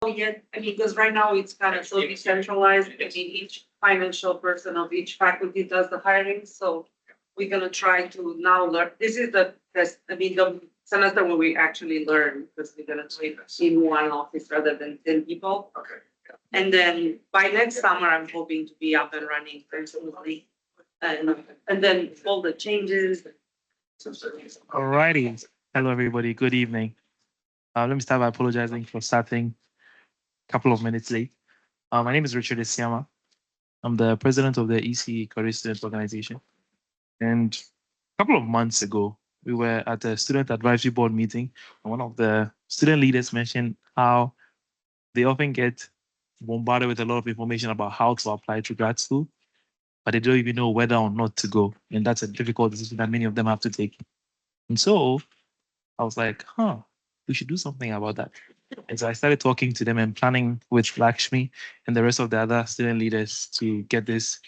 Yet, I mean, because right now it's kind of so decentralized. I mean, each financial person of each faculty does the hiring, so we're gonna try to now learn. This is the test, I mean, the semester where we actually learn, because we're gonna do it in one office rather than 10 people. Okay. And then by next summer, I'm hoping to be up and running very smoothly. And then all the changes. Alrighty. Hello, everybody. Good evening. Let me start by apologizing for starting a couple of minutes late. My name is Richard Isiama. I'm the president of the ECE Student Organization. And a couple of months ago, we were at a Student Advisory Board meeting, and one of the student leaders mentioned how they often get bombarded with a lot of information about how to apply to grad school, but they don't even know whether or not to go. And that's a difficult decision that many of them have to take. And so I was like, we should do something about that. And so I started talking to them and planning with Lakshmi and the rest of the other student leaders to get this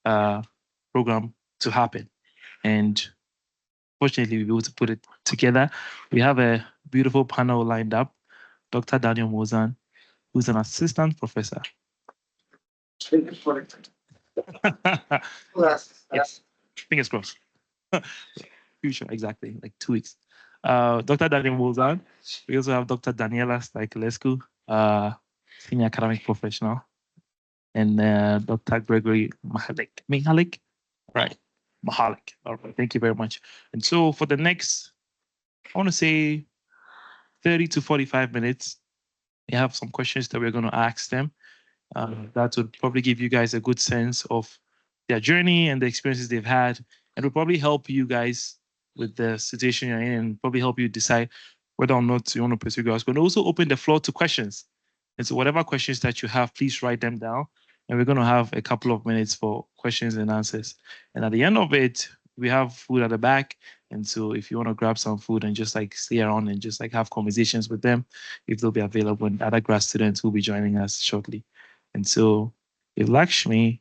program to happen. And fortunately, we were able to put it together. We have a beautiful panel lined up. Dr. Daniel Mozan, who's an assistant professor. Yes, fingers crossed. Future, exactly, like 2 weeks. Dr. Daniel Mozan. We also have Dr. Daniela Staikulescu, senior academic professional, and Dr. Gregory Mahalik. Right, Mahalik. All right, thank you very much. And so for the next, I want to say 30 to 45 minutes, we have some questions that we're going to ask them. That would probably give you guys a good sense of their journey and the experiences they've had, and will probably help you guys with the situation you're in, and probably help you decide whether or not you want to pursue grad school. And also open the floor to questions. And so whatever questions that you have, please write them down. And we're going to have a couple of minutes for questions and answers. And at the end of it, we have food at the back. And so if you want to grab some food and just like stay around and just like have conversations with them, if they'll be available, and other grad students will be joining us shortly. And so if Lakshmi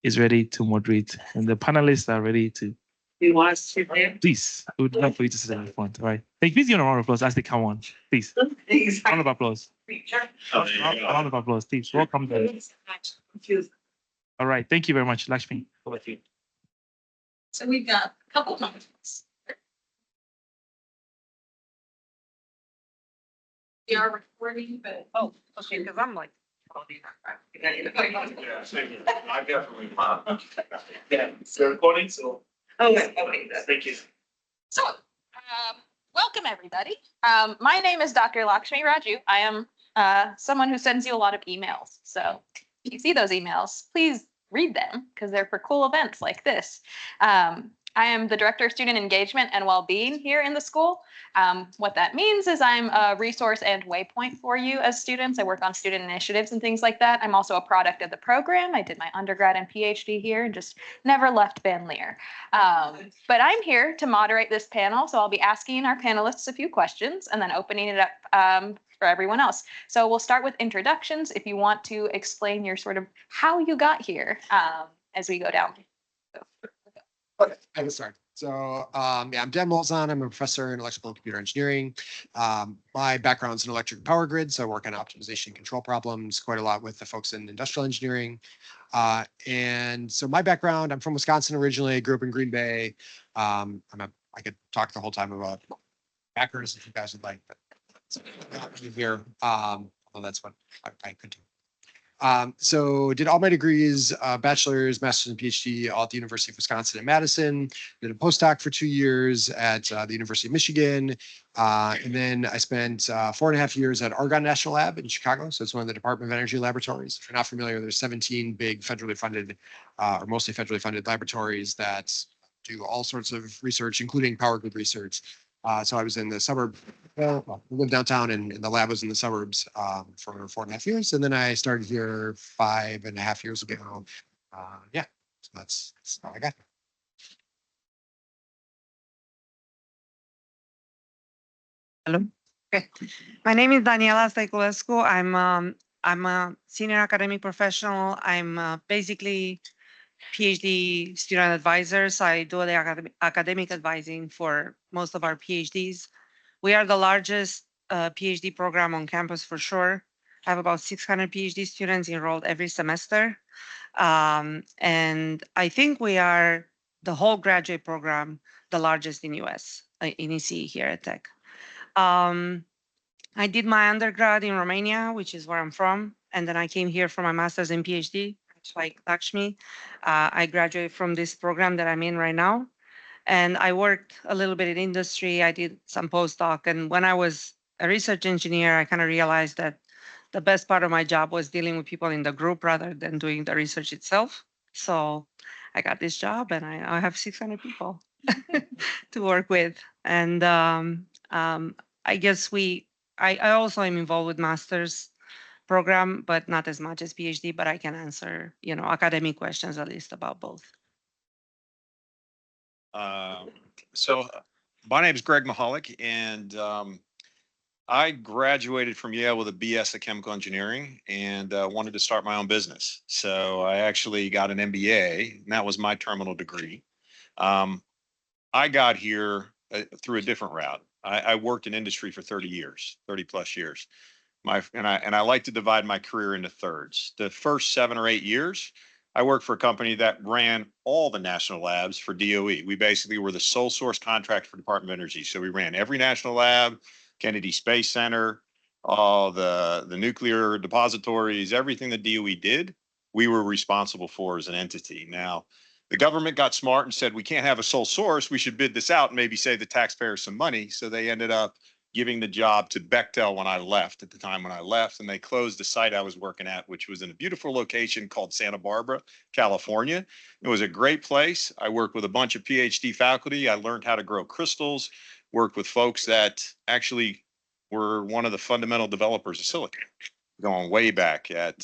is ready to moderate and the panelists are ready to, You want us to there? please, we would love for you to sit in the front. All right. Thank you. Please give a round of applause as they come on. Please. Round of applause. Round of applause, please. Welcome them. Confused. All right. Thank you very much, Lakshmi. Over to you. So we've got a couple of moments. We are recording, but Okay, because I'm like. Yeah, same here. I definitely. Yeah, they're recording, so. Oh, okay, Thank you. so welcome everybody. My name is Dr. Lakshmi Raju. I am someone who sends you a lot of emails. So if you see those emails, please read them because they're for cool events like this. I am the Director of Student Engagement and Wellbeing here in the school. What that means is I'm a resource and waypoint for you as students. I work on student initiatives and things like that. I'm also a product of the program. I did my undergrad and PhD here and just never left Van Leer. But I'm here to moderate this panel, so I'll be asking our panelists a few questions and then opening it up for everyone else. So we'll start with introductions if you want to explain your sort of how you got here as we go down. Okay, I can start. So, I'm Dan Molzon. I'm a professor in electrical and computer engineering. My background is in electric power grids. So I work on optimization and control problems quite a lot with the folks in industrial engineering. And so my background, I'm from Wisconsin originally. I grew up in Green Bay. I could talk the whole time about backers if you guys would like, but it's not really here. Well, that's what I could do. So did all my degrees, bachelor's, master's, and PhD all at the University of Wisconsin in Madison. Did a postdoc for 2 years at the University of Michigan. And then I spent 4.5 years at Argonne National Lab in Chicago. So it's one of the Department of Energy laboratories. If you're not familiar, there's 17 big federally funded or mostly federally funded laboratories that do all sorts of research, including power grid research. So I was in the suburb, well, we lived downtown and the lab was in the suburbs for 4.5 years. And then I started here 5.5 years ago. Yeah, so that's all I got. Hello. Okay. My name is Daniela Staikulescu. I'm a senior academic professional. I'm basically PhD student advisor. So I do the academic advising for most of our PhDs. We are the largest PhD program on campus for sure. have about 600 PhD students enrolled every semester. And I think we are the whole graduate program, the largest in US, in ECE here at Tech. I did my undergrad in Romania, which is where I'm from. And then I came here for my master's and PhD, much like Lakshmi. I graduated from this program that I'm in right now. And I worked a little bit in industry. I did some postdoc. And when I was a research engineer, I kind of realized that the best part of my job was dealing with people in the group rather than doing the research itself. So I got this job and I have 600 people to work with. And I guess I also am involved with master's program, but not as much as PhD, but I can answer, academic questions at least about both. So my name is Greg Mahalik, and I graduated from Yale with a BS of chemical engineering and wanted to start my own business. So I actually got an MBA, and that was my terminal degree. I got here through a different route. I worked in industry for 30 years, 30 plus years. And I like to divide my career into thirds. The first 7 or 8 years, I worked for a company that ran all the national labs for DOE. We basically were the sole source contract for Department of Energy. So we ran every national lab, Kennedy Space Center, all the nuclear depositories, everything that DOE did, we were responsible for as an entity. Now, the government got smart and said, we can't have a sole source. We should bid this out and maybe save the taxpayers some money. So they ended up giving the job to Bechtel when I left, at the time when I left, and they closed the site I was working at, which was in a beautiful location called Santa Barbara, California. It was a great place. I worked with a bunch of PhD faculty. I learned how to grow crystals, worked with folks that actually were one of the fundamental developers of silicon, going way back at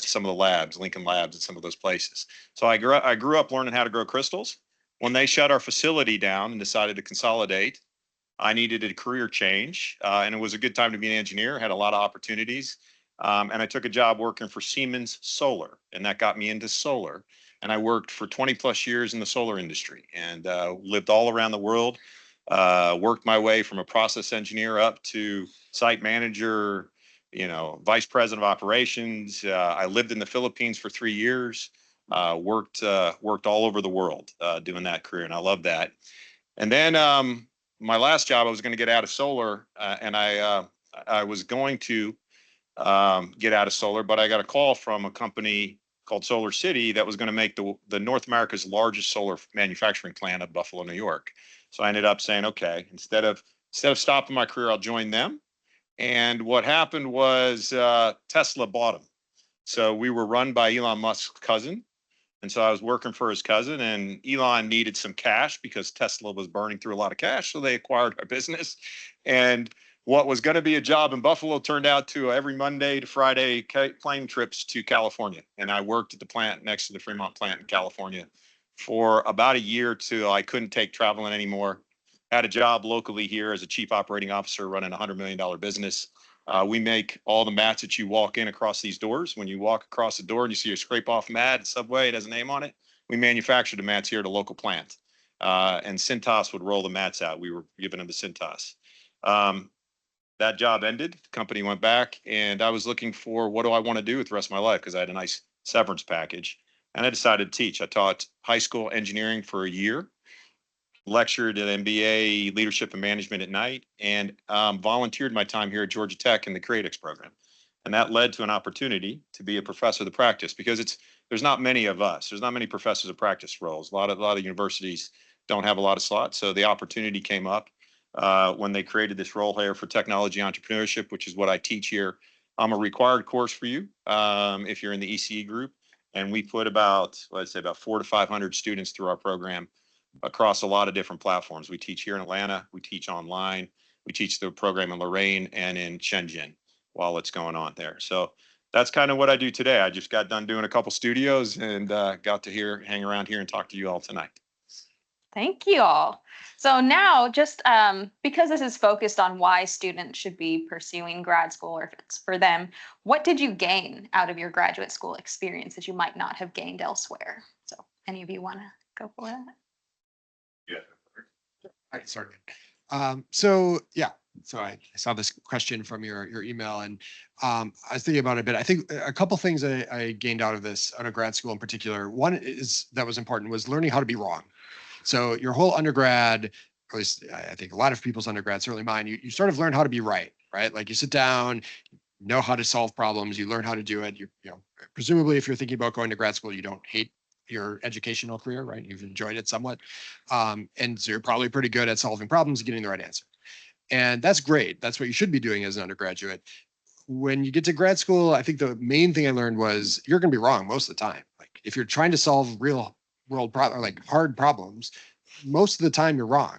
some of the labs, Lincoln Labs and some of those places. So I grew up learning how to grow crystals. When they shut our facility down and decided to consolidate, I needed a career change, and it was a good time to be an engineer. Had a lot of opportunities, and I took a job working for Siemens Solar, and that got me into solar. And I worked for 20 plus years in the solar industry, and lived all around the world. Worked my way from a process engineer up to site manager, vice president of operations. I lived in the Philippines for 3 years. Worked all over the world doing that career, and I love that. And then my last job, I was going to get out of solar, and I was going to get out of solar, but I got a call from a company called Solar City that was going to make the North America's largest solar manufacturing plant of Buffalo, New York. So I ended up saying, okay, instead of stopping my career, I'll join them. And what happened was Tesla bought them. So we were run by Elon Musk's cousin. And so I was working for his cousin, and Elon needed some cash because Tesla was burning through a lot of cash. So they acquired our business. And what was going to be a job in Buffalo turned out to every Monday to Friday plane trips to California. And I worked at the plant next to the Fremont plant in California for about a year till I couldn't take traveling anymore. Had a job locally here as a chief operating officer running a $100 million business. We make all the mats that you walk in across these doors. When you walk across the door and you see a scrape off mat at Subway, it has a name on it. We manufacture the mats here at a local plant. And Cintas would roll the mats out. We were giving them the Cintas. That job ended. The company went back, and I was looking for what do I want to do with the rest of my life because I had a nice severance package. And I decided to teach. I taught high school engineering for a year, lectured at MBA leadership and management at night, and volunteered my time here at Georgia Tech in the CreateX program. And that led to an opportunity to be a professor of the practice because there's not many of us. There's not many professors of practice roles. A lot of universities don't have a lot of slots. So the opportunity came up when they created this role here for technology entrepreneurship, which is what I teach here. I'm a required course for you if you're in the ECE group. And we put about 400 to 500 students through our program across a lot of different platforms. We teach here in Atlanta, we teach online, we teach the program in Lorraine and in Shenzhen while it's going on there. So that's kind of what I do today. I just got done doing a couple studios and got to hang around here and talk to you all tonight. Thank you all. So now just because this is focused on why students should be pursuing grad school or if it's for them, what did you gain out of your graduate school experience that you might not have gained elsewhere? So any of you want to go for that? Yeah. I can start. So yeah, So I saw this question from your email, and I was thinking about it a bit. I think a couple things I gained out of this undergrad school in particular. One is that was important was learning how to be wrong. So your whole undergrad, at least I think a lot of people's undergrad, certainly mine, you sort of learn how to be right? Like you sit down, know how to solve problems, you learn how to do it. You know, presumably if you're thinking about going to grad school, you don't hate your educational career, right? You've enjoyed it somewhat. And so you're probably pretty good at solving problems and getting the right answer. And that's great. That's what you should be doing as an undergraduate. When you get to grad school, I think the main thing I learned was you're going to be wrong most of the time. Like if you're trying to solve real world problem, like hard problems, most of the time you're wrong.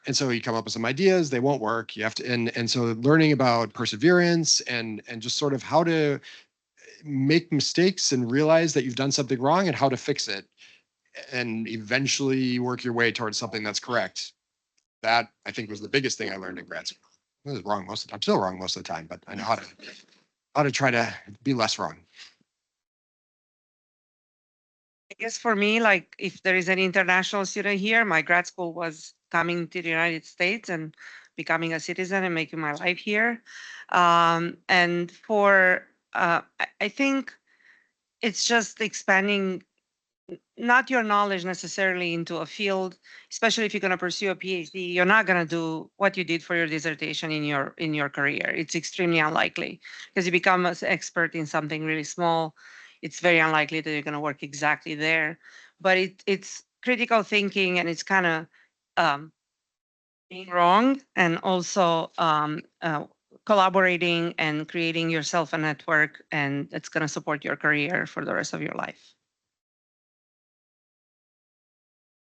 And so you come up with some ideas, they won't work. You have to, and so learning about perseverance and just sort of how to make mistakes and realize that you've done something wrong and how to fix it and eventually work your way towards something that's correct. That I think was the biggest thing I learned in grad school. I was wrong most of the time. I'm still wrong most of the time, but I know how to try to be less wrong. I guess for me, like if there is an international student here, my grad school was coming to the United States and becoming a citizen and making my life here. And for I think it's just expanding not your knowledge necessarily into a field, especially if you're going to pursue a PhD. You're not going to do what you did for your dissertation in your career. It's extremely unlikely because you become an expert in something really small. It's very unlikely that you're going to work exactly there. But it's critical thinking, and it's kind of being wrong, and also collaborating and creating yourself a network, and it's going to support your career for the rest of your life.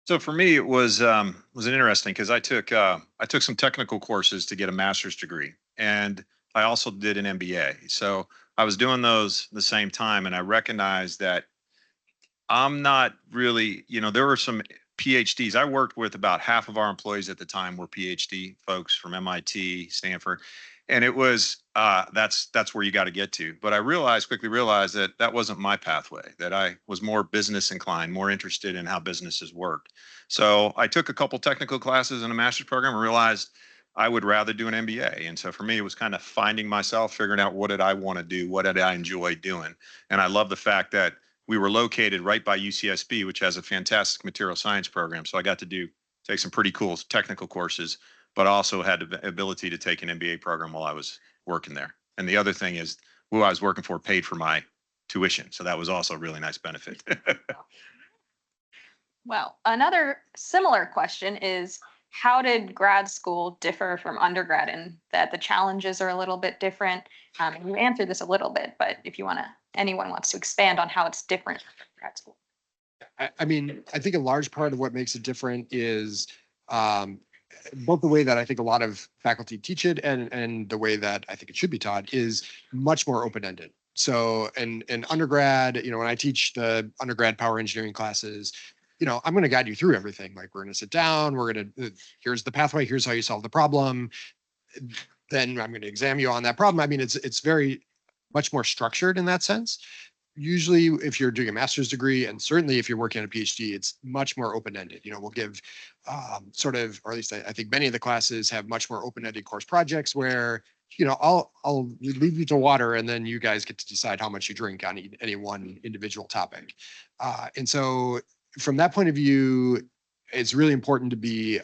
So for me, it was an interesting because I took some technical courses to get a master's degree, and I also did an MBA. So I was doing those the same time, and I recognized that I'm not really, there were some PhDs. I worked with about half of our employees at the time were PhD folks from MIT, Stanford, and it was that's where you got to get to. But I quickly realized that that wasn't my pathway. That I was more business inclined, more interested in how businesses worked. So I took a couple technical classes in a master's program and realized I would rather do an MBA. And so for me, it was kind of finding myself, figuring out what did I want to do, what did I enjoy doing, and I love the fact that we were located right by UCSB, which has a fantastic material science program. So I got to take some pretty cool technical courses, but also had the ability to take an MBA program while I was working there. And the other thing is who I was working for paid for my tuition. So that was also a really nice benefit. Well, another similar question is, how did grad school differ from undergrad in that the challenges are a little bit different? You answered this a little bit, but if anyone wants to expand on how it's different from grad school. I mean, I think a large part of what makes it different is both the way that I think a lot of faculty teach it and the way that I think it should be taught is much more open-ended. So in undergrad, when I teach the undergrad power engineering classes, I'm going to guide you through everything. Like we're going to sit down, here's the pathway, here's how you solve the problem. Then I'm going to examine you on that problem. I mean, it's very much more structured in that sense. Usually if you're doing a master's degree, and certainly if you're working on a PhD, it's much more open-ended. We'll give or at least I think many of the classes have much more open-ended course projects where, I'll leave you to water and then you guys get to decide how much you drink on any one individual topic. And so from that point of view, it's really important to be,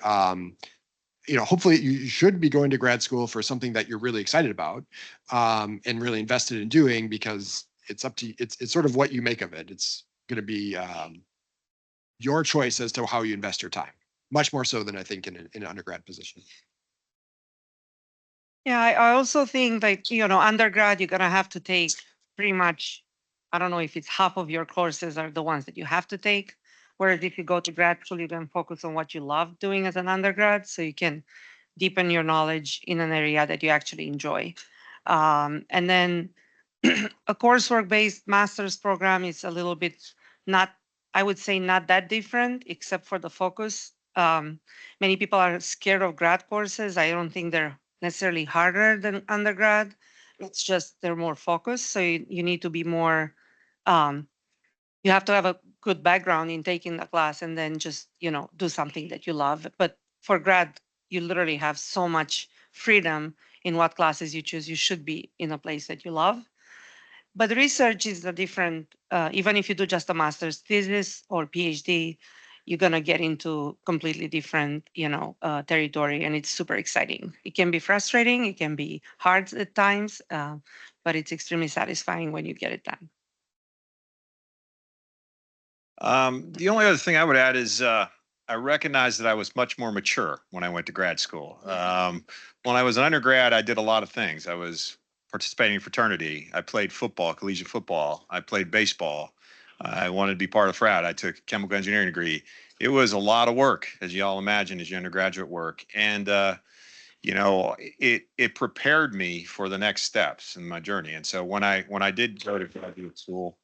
hopefully you should be going to grad school for something that you're really excited about and really invested in doing, because it's up to it's sort of what you make of it. It's going to be your choice as to how you invest your time, much more so than I think in an undergrad position. Yeah, I also think that, undergrad, you're going to have to take pretty much, I don't know if it's half of your courses are the ones that you have to take. Whereas if you go to grad school, you can focus on what you love doing as an undergrad, so you can deepen your knowledge in an area that you actually enjoy. And then a coursework-based master's program is a little bit I would say not that different, except for the focus. Many people are scared of grad courses. I don't think they're necessarily harder than undergrad. It's just they're more focused. So you need to be more, you have to have a good background in taking the class and then just, do something that you love. But for grad, you literally have so much freedom in what classes you choose. You should be in a place that you love. But research is a different, even if you do just a master's thesis or PhD, you're gonna get into completely different, territory, and it's super exciting. It can be frustrating, it can be hard at times, but it's extremely satisfying when you get it done. The only other thing I would add is I recognize that I was much more mature when I went to grad school. When I was an undergrad, I did a lot of things. I was participating in fraternity. I played football, collegiate football. I played baseball. I wanted to be part of frat. I took a chemical engineering degree. It was a lot of work, as you all imagine, as your undergraduate work. And it prepared me for the next steps in my journey. And so when I did go to graduate school,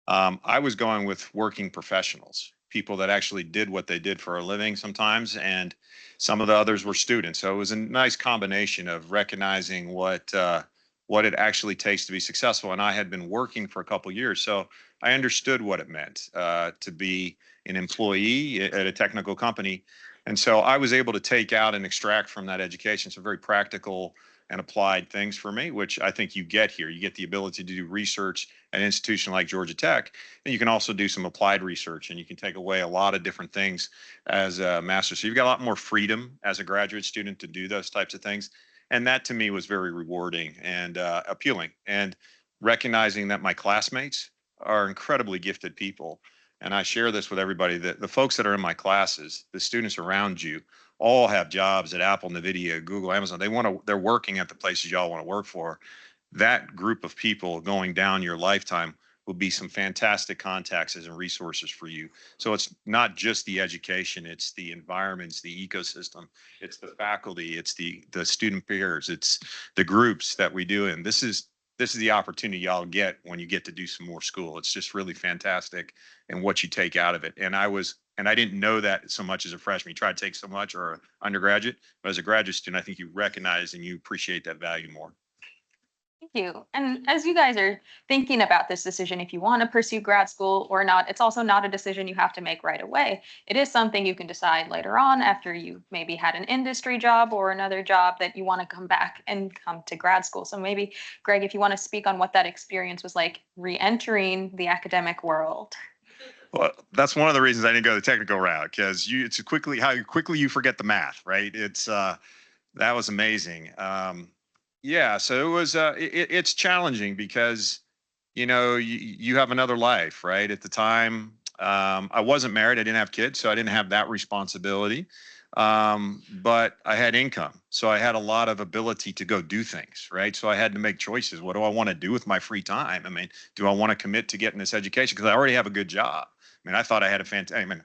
I was going with working professionals, people that actually did what they did for a living sometimes, and some of the others were students. So it was a nice combination of recognizing what it actually takes to be successful. And I had been working for a couple of years, so I understood what it meant to be an employee at a technical company. And so I was able to take out and extract from that education some very practical and applied things for me, which I think you get here. You get the ability to do research at an institution like Georgia Tech, and you can also do some applied research, and you can take away a lot of different things as a master. So you've got a lot more freedom as a graduate student to do those types of things. And that to me was very rewarding and appealing. And recognizing that my classmates are incredibly gifted people. And I share this with everybody, that the folks that are in my classes, the students around you, all have jobs at Apple, NVIDIA, Google, Amazon. They're working at the places y'all want to work for. That group of people going down your lifetime will be some fantastic contacts and resources for you. So it's not just the education, it's the environments, the ecosystem, it's the faculty, it's the student peers, it's the groups that we do. And this is the opportunity y'all get when you get to do some more school. It's just really fantastic and what you take out of it. And I didn't know that so much as a freshman. You try to take so much, or an undergraduate, but as a graduate student, I think you recognize and you appreciate that value more. Thank you. And as you guys are thinking about this decision, if you want to pursue grad school or not, it's also not a decision you have to make right away. It is something you can decide later on after you maybe had an industry job or another job that you want to come back and come to grad school. So maybe, Greg, if you want to speak on what that experience was like re-entering the academic world. Well, that's one of the reasons I didn't go the technical route, because it's how quickly you forget the math, right? That was amazing. Yeah, so it was it's challenging because you have another life, right? At the time, I wasn't married, I didn't have kids, so I didn't have that responsibility. But I had income, so I had a lot of ability to go do things, right? So I had to make choices. What do I want to do with my free time? I mean, do I want to commit to getting this education? Because I already have a good job. I mean, I thought I had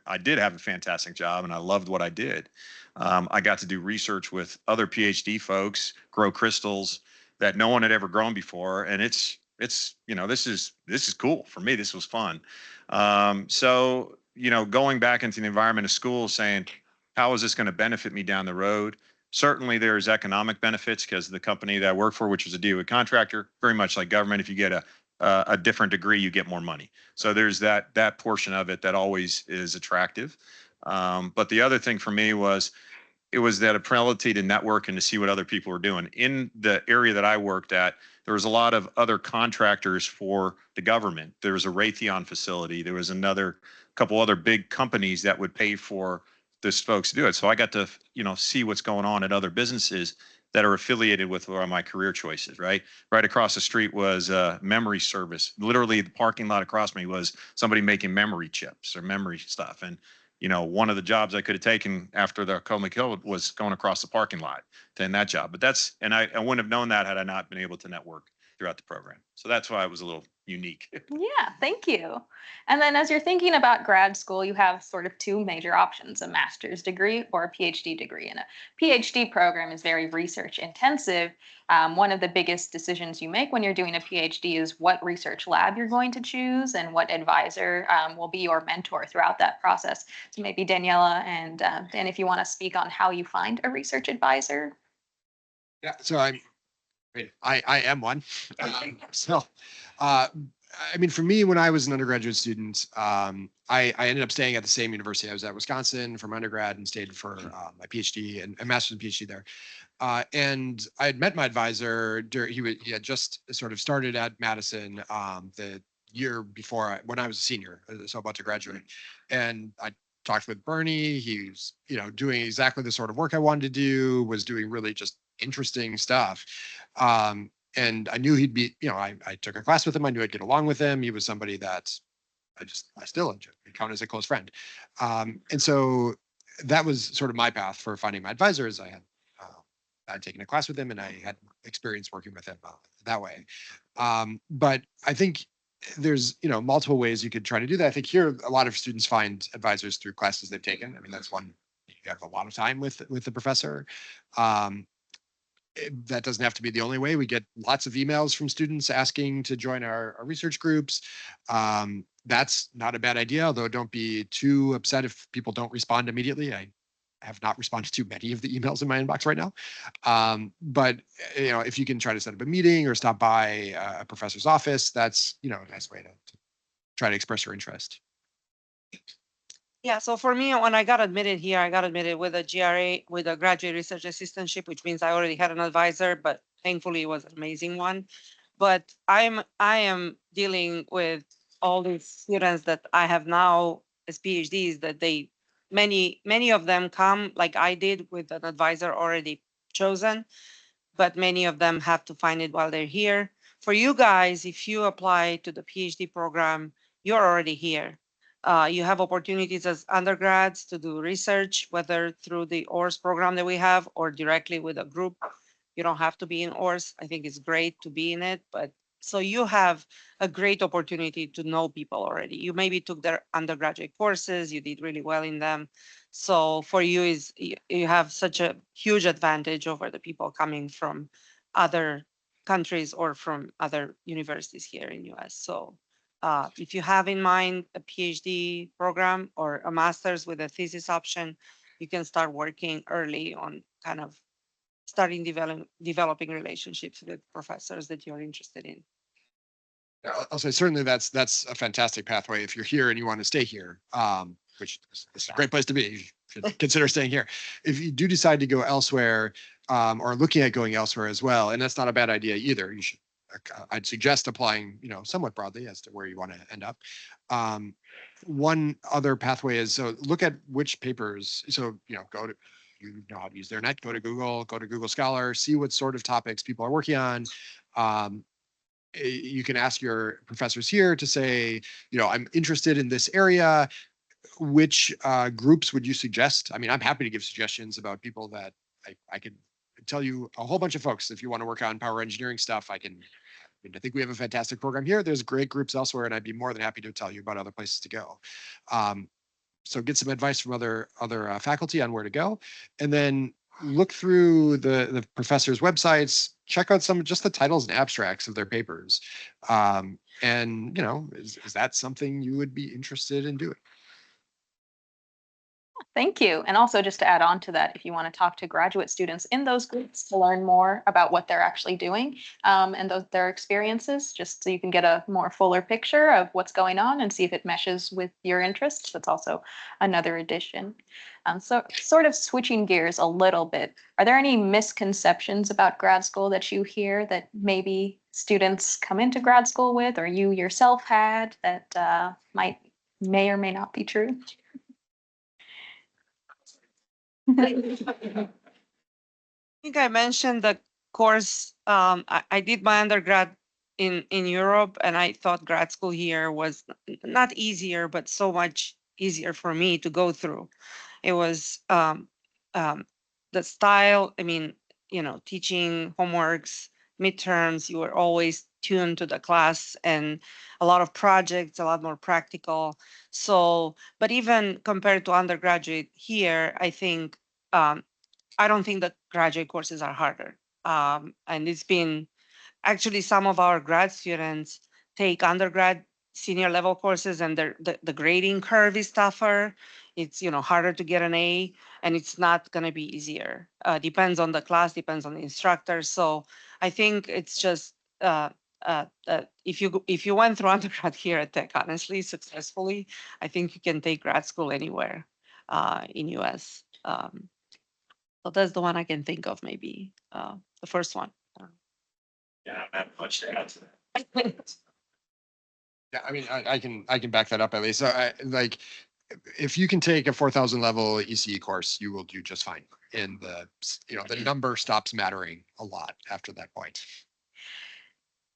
I did have a fantastic job, and I loved what I did. I got to do research with other PhD folks, grow crystals that no one had ever grown before, and this is cool for me. This was fun. So going back into the environment of school, saying, how is this going to benefit me down the road? Certainly, there's economic benefits, because the company that I work for, which was a DOE contractor, very much like government, if you get a different degree, you get more money. So there's that portion of it that always is attractive. But the other thing for me was, it was that ability to network and to see what other people were doing. In the area that I worked at, there was a lot of other contractors for the government. There was a Raytheon facility. There was another couple other big companies that would pay for those folks to do it. So I got to, see what's going on at other businesses that are affiliated with my career choices, right? Right across the street was a memory service. Literally, the parking lot across me was somebody making memory chips or memory stuff. And one of the jobs I could have taken after the Coma Kill was going across the parking lot to end that job. But I wouldn't have known that had I not been able to network throughout the program. So that's why it was a little unique. Yeah, thank you. And then as you're thinking about grad school, you have sort of two major options, a master's degree or a PhD degree. And a PhD program is very research intensive. One of the biggest decisions you make when you're doing a PhD is what research lab you're going to choose and what advisor will be your mentor throughout that process. So maybe Daniela and Dan, if you want to speak on how you find a research advisor. Yeah, so I am one. For me, when I was an undergraduate student, I ended up staying at the same university. I was at Wisconsin from undergrad and stayed for my PhD and a master's and PhD there. And I had met my advisor he had just sort of started at Madison the year before when I was a senior, so about to graduate. And I talked with Bernie. He was, doing exactly the sort of work I wanted to do, was doing really just interesting stuff. And I knew he'd be, I took a class with him. I knew I'd get along with him. He was somebody that I still enjoy, count as a close friend. And so that was sort of my path for finding my advisors. I'd taken a class with him and I had experience working with him that way. But I think there's, multiple ways you could try to do that. I think here, a lot of students find advisors through classes they've taken. I mean, that's one, you have a lot of time with the professor. That doesn't have to be the only way. We get lots of emails from students asking to join our research groups. That's not a bad idea, although don't be too upset if people don't respond immediately. I have not responded to many of the emails in my inbox right now. But if you can try to set up a meeting or stop by a professor's office, that's, a nice way to try to express your interest. Yeah, so for me, when I got admitted here, I got admitted with a GRA, with a graduate research assistantship, which means I already had an advisor, but thankfully it was an amazing one. But I am dealing with all these students that I have now as PhDs that many of them come like I did with an advisor already chosen, but many of them have to find it while they're here. For you guys, if you apply to the PhD program, you're already here. You have opportunities as undergrads to do research, whether through the ORS program that we have or directly with a group. You don't have to be in ORS. I think it's great to be in it, but so you have a great opportunity to know people already. You maybe took their undergraduate courses, you did really well in them. So for you you have such a huge advantage over the people coming from other countries or from other universities here in US. So if you have in mind a PhD program or a master's with a thesis option, you can start working early on kind of starting developing relationships with professors that you're interested in. I'll say certainly that's a fantastic pathway if you're here and you want to stay here, which is a great place to be. You should consider staying here. If you do decide to go elsewhere, or looking at going elsewhere as well, and that's not a bad idea either. You should. I'd suggest applying, somewhat broadly as to where you want to end up. One other pathway is so look at which papers. So go to you know how to use their net. Go to Google Scholar, see what sort of topics people are working on. You can ask your professors here to say, I'm interested in this area. Which groups would you suggest? I mean, I'm happy to give suggestions about people that I could tell you a whole bunch of folks. If you want to work on power engineering stuff, I think we have a fantastic program here. There's great groups elsewhere, and I'd be more than happy to tell you about other places to go. So get some advice from other faculty on where to go, and then look through the professors' websites, check out just the titles and abstracts of their papers. And, is that something you would be interested in doing? Thank you. And also just to add on to that, if you want to talk to graduate students in those groups to learn more about what they're actually doing and their experiences, just so you can get a more fuller picture of what's going on and see if it meshes with your interests. That's also another addition. So sort of switching gears a little bit, are there any misconceptions about grad school that you hear that maybe students come into grad school with or you yourself had that may or may not be true? I think I mentioned the course. I did my undergrad in Europe, and I thought grad school here was not easier, but so much easier for me to go through. It was the style. I mean, teaching homeworks, midterms. You were always tuned to the class, and a lot of projects, a lot more practical. So, but even compared to undergraduate here, I think I don't think the graduate courses are harder. And it's been actually some of our grad students take undergrad senior level courses and the grading curve is tougher. It's harder to get an A, and it's not going to be easier. Depends on the class, depends on the instructor. So I think it's just if you went through undergrad here at Tech, honestly, successfully, I think you can take grad school anywhere in US. So that's the one I can think of, maybe, the first one. Yeah, I don't have much to add to that. Yeah, I mean, I can back that up at least. So like, if you can take a 4,000 level ECE course, you will do just fine. And the number stops mattering a lot after that point.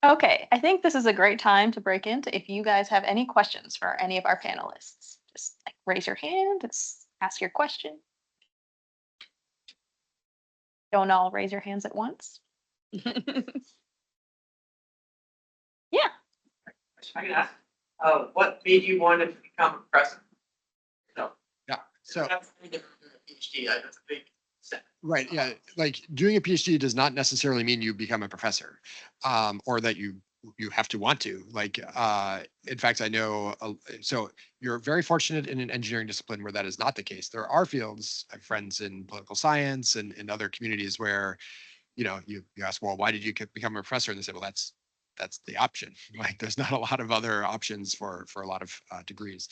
Okay, I think this is a great time to break into if you guys have any questions for any of our panelists. Just like raise your hand, just ask your question. Don't all raise your hands at once. Yeah. I can ask, what made you want to become a professor? No. Yeah. So That's very different than a PhD. That's a big step. right, yeah, like doing a PhD does not necessarily mean you become a professor, or that you have to want to. Like, in fact, I know. So you're very fortunate in an engineering discipline where that is not the case. There are fields. I have friends in political science and in other communities where, you ask, well, why did you become a professor? And they say, well, that's the option. Like, there's not a lot of other options for a lot of degrees,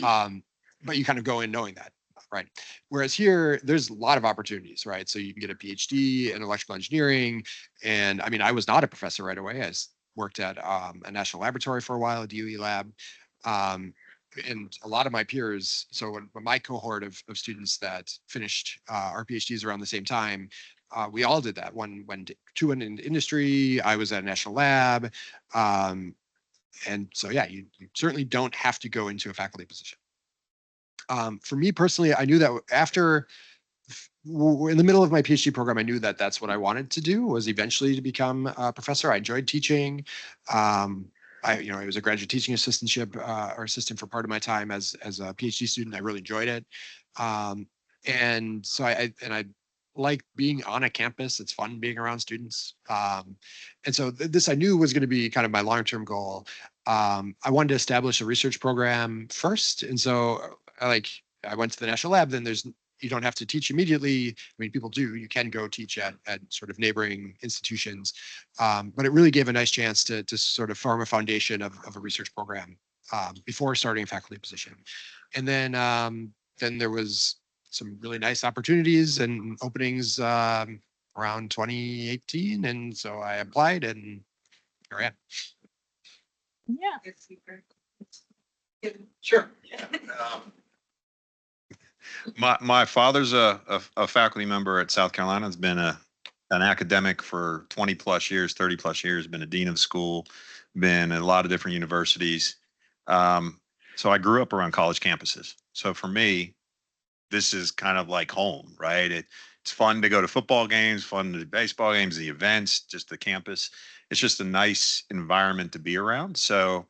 but you kind of go in knowing that. Right. Whereas here, there's a lot of opportunities, right? So you can get a PhD in electrical engineering. And I mean, I was not a professor right away. I worked at a national laboratory for a while, a DOE lab. And a lot of my peers, so when my cohort of students that finished our PhDs around the same time, we all did that. One went to an industry, I was at a national lab. And so, yeah, you certainly don't have to go into a faculty position. For me personally, I knew that in the middle of my PhD program, I knew that that's what I wanted to do, was eventually to become a professor. I enjoyed teaching. I was a graduate teaching assistantship or assistant for part of my time as a PhD student. I really enjoyed it. And so I like being on a campus. It's fun being around students. And so this I knew was going to be kind of my long-term goal. I wanted to establish a research program first. And so I went to the national lab, then you don't have to teach immediately. I mean, people do, you can go teach at sort of neighboring institutions. But it really gave a nice chance to sort of form a foundation of a research program before starting a faculty position. And then there was some really nice opportunities and openings around 2018. And so I applied, and here I am. Yeah. Sure. Yeah. My father's a faculty member at South Carolina. Has been an academic for 20 plus years, 30 plus years, been a dean of school, been at a lot of different universities. So I grew up around college campuses. So for me, this is kind of like home, right? It's fun to go to football games, fun to do baseball games, the events, just the campus. It's just a nice environment to be around. So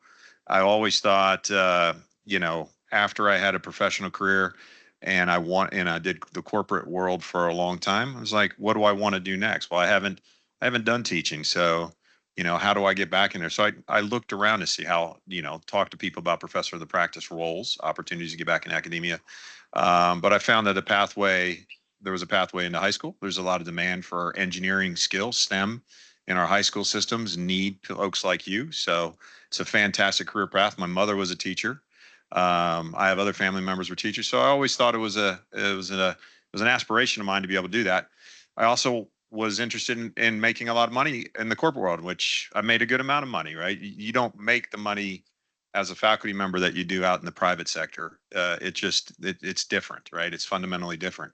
I always thought, after I had a professional career and I did the corporate world for a long time, I was like, what do I want to do next? Well, I haven't done teaching. So, how do I get back in there? So I looked around to see how, talk to people about professor of the practice roles, opportunities to get back in academia. But I found that there was a pathway into high school. There's a lot of demand for engineering skills, STEM in our high school systems need folks like you. So it's a fantastic career path. My mother was a teacher. I have other family members who were teachers. So I always thought it was an aspiration of mine to be able to do that. I also was interested in making a lot of money in the corporate world, which I made a good amount of money, right? You don't make the money as a faculty member that you do out in the private sector. It's different, right? It's fundamentally different.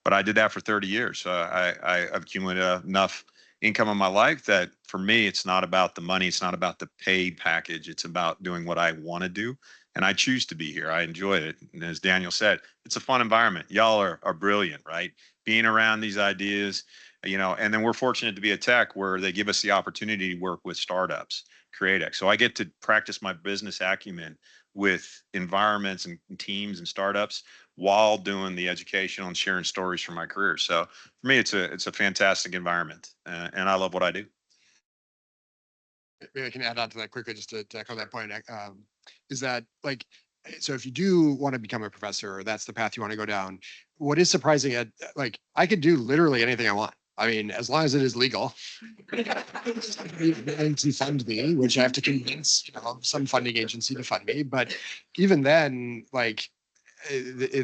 But I did that for 30 years. So I accumulated enough income in my life that for me, it's not about the money. It's not about the paid package. It's about doing what I want to do. And I choose to be here. I enjoy it. And as Daniel said, it's a fun environment. Y'all are brilliant, right? Being around these ideas, and then we're fortunate to be at Tech where they give us the opportunity to work with startups, CreateX. So I get to practice my business acumen with environments and teams and startups while doing the educational and sharing stories from my career. So for me, it's a fantastic environment, and I love what I do. Maybe I can add on to that quickly, just to echo that point. Is that so if you do want to become a professor, or that's the path you want to go down, what is surprising I could do literally anything I want. I mean, as long as it is legal, and to fund me, which I have to convince some funding agency to fund me. But even then,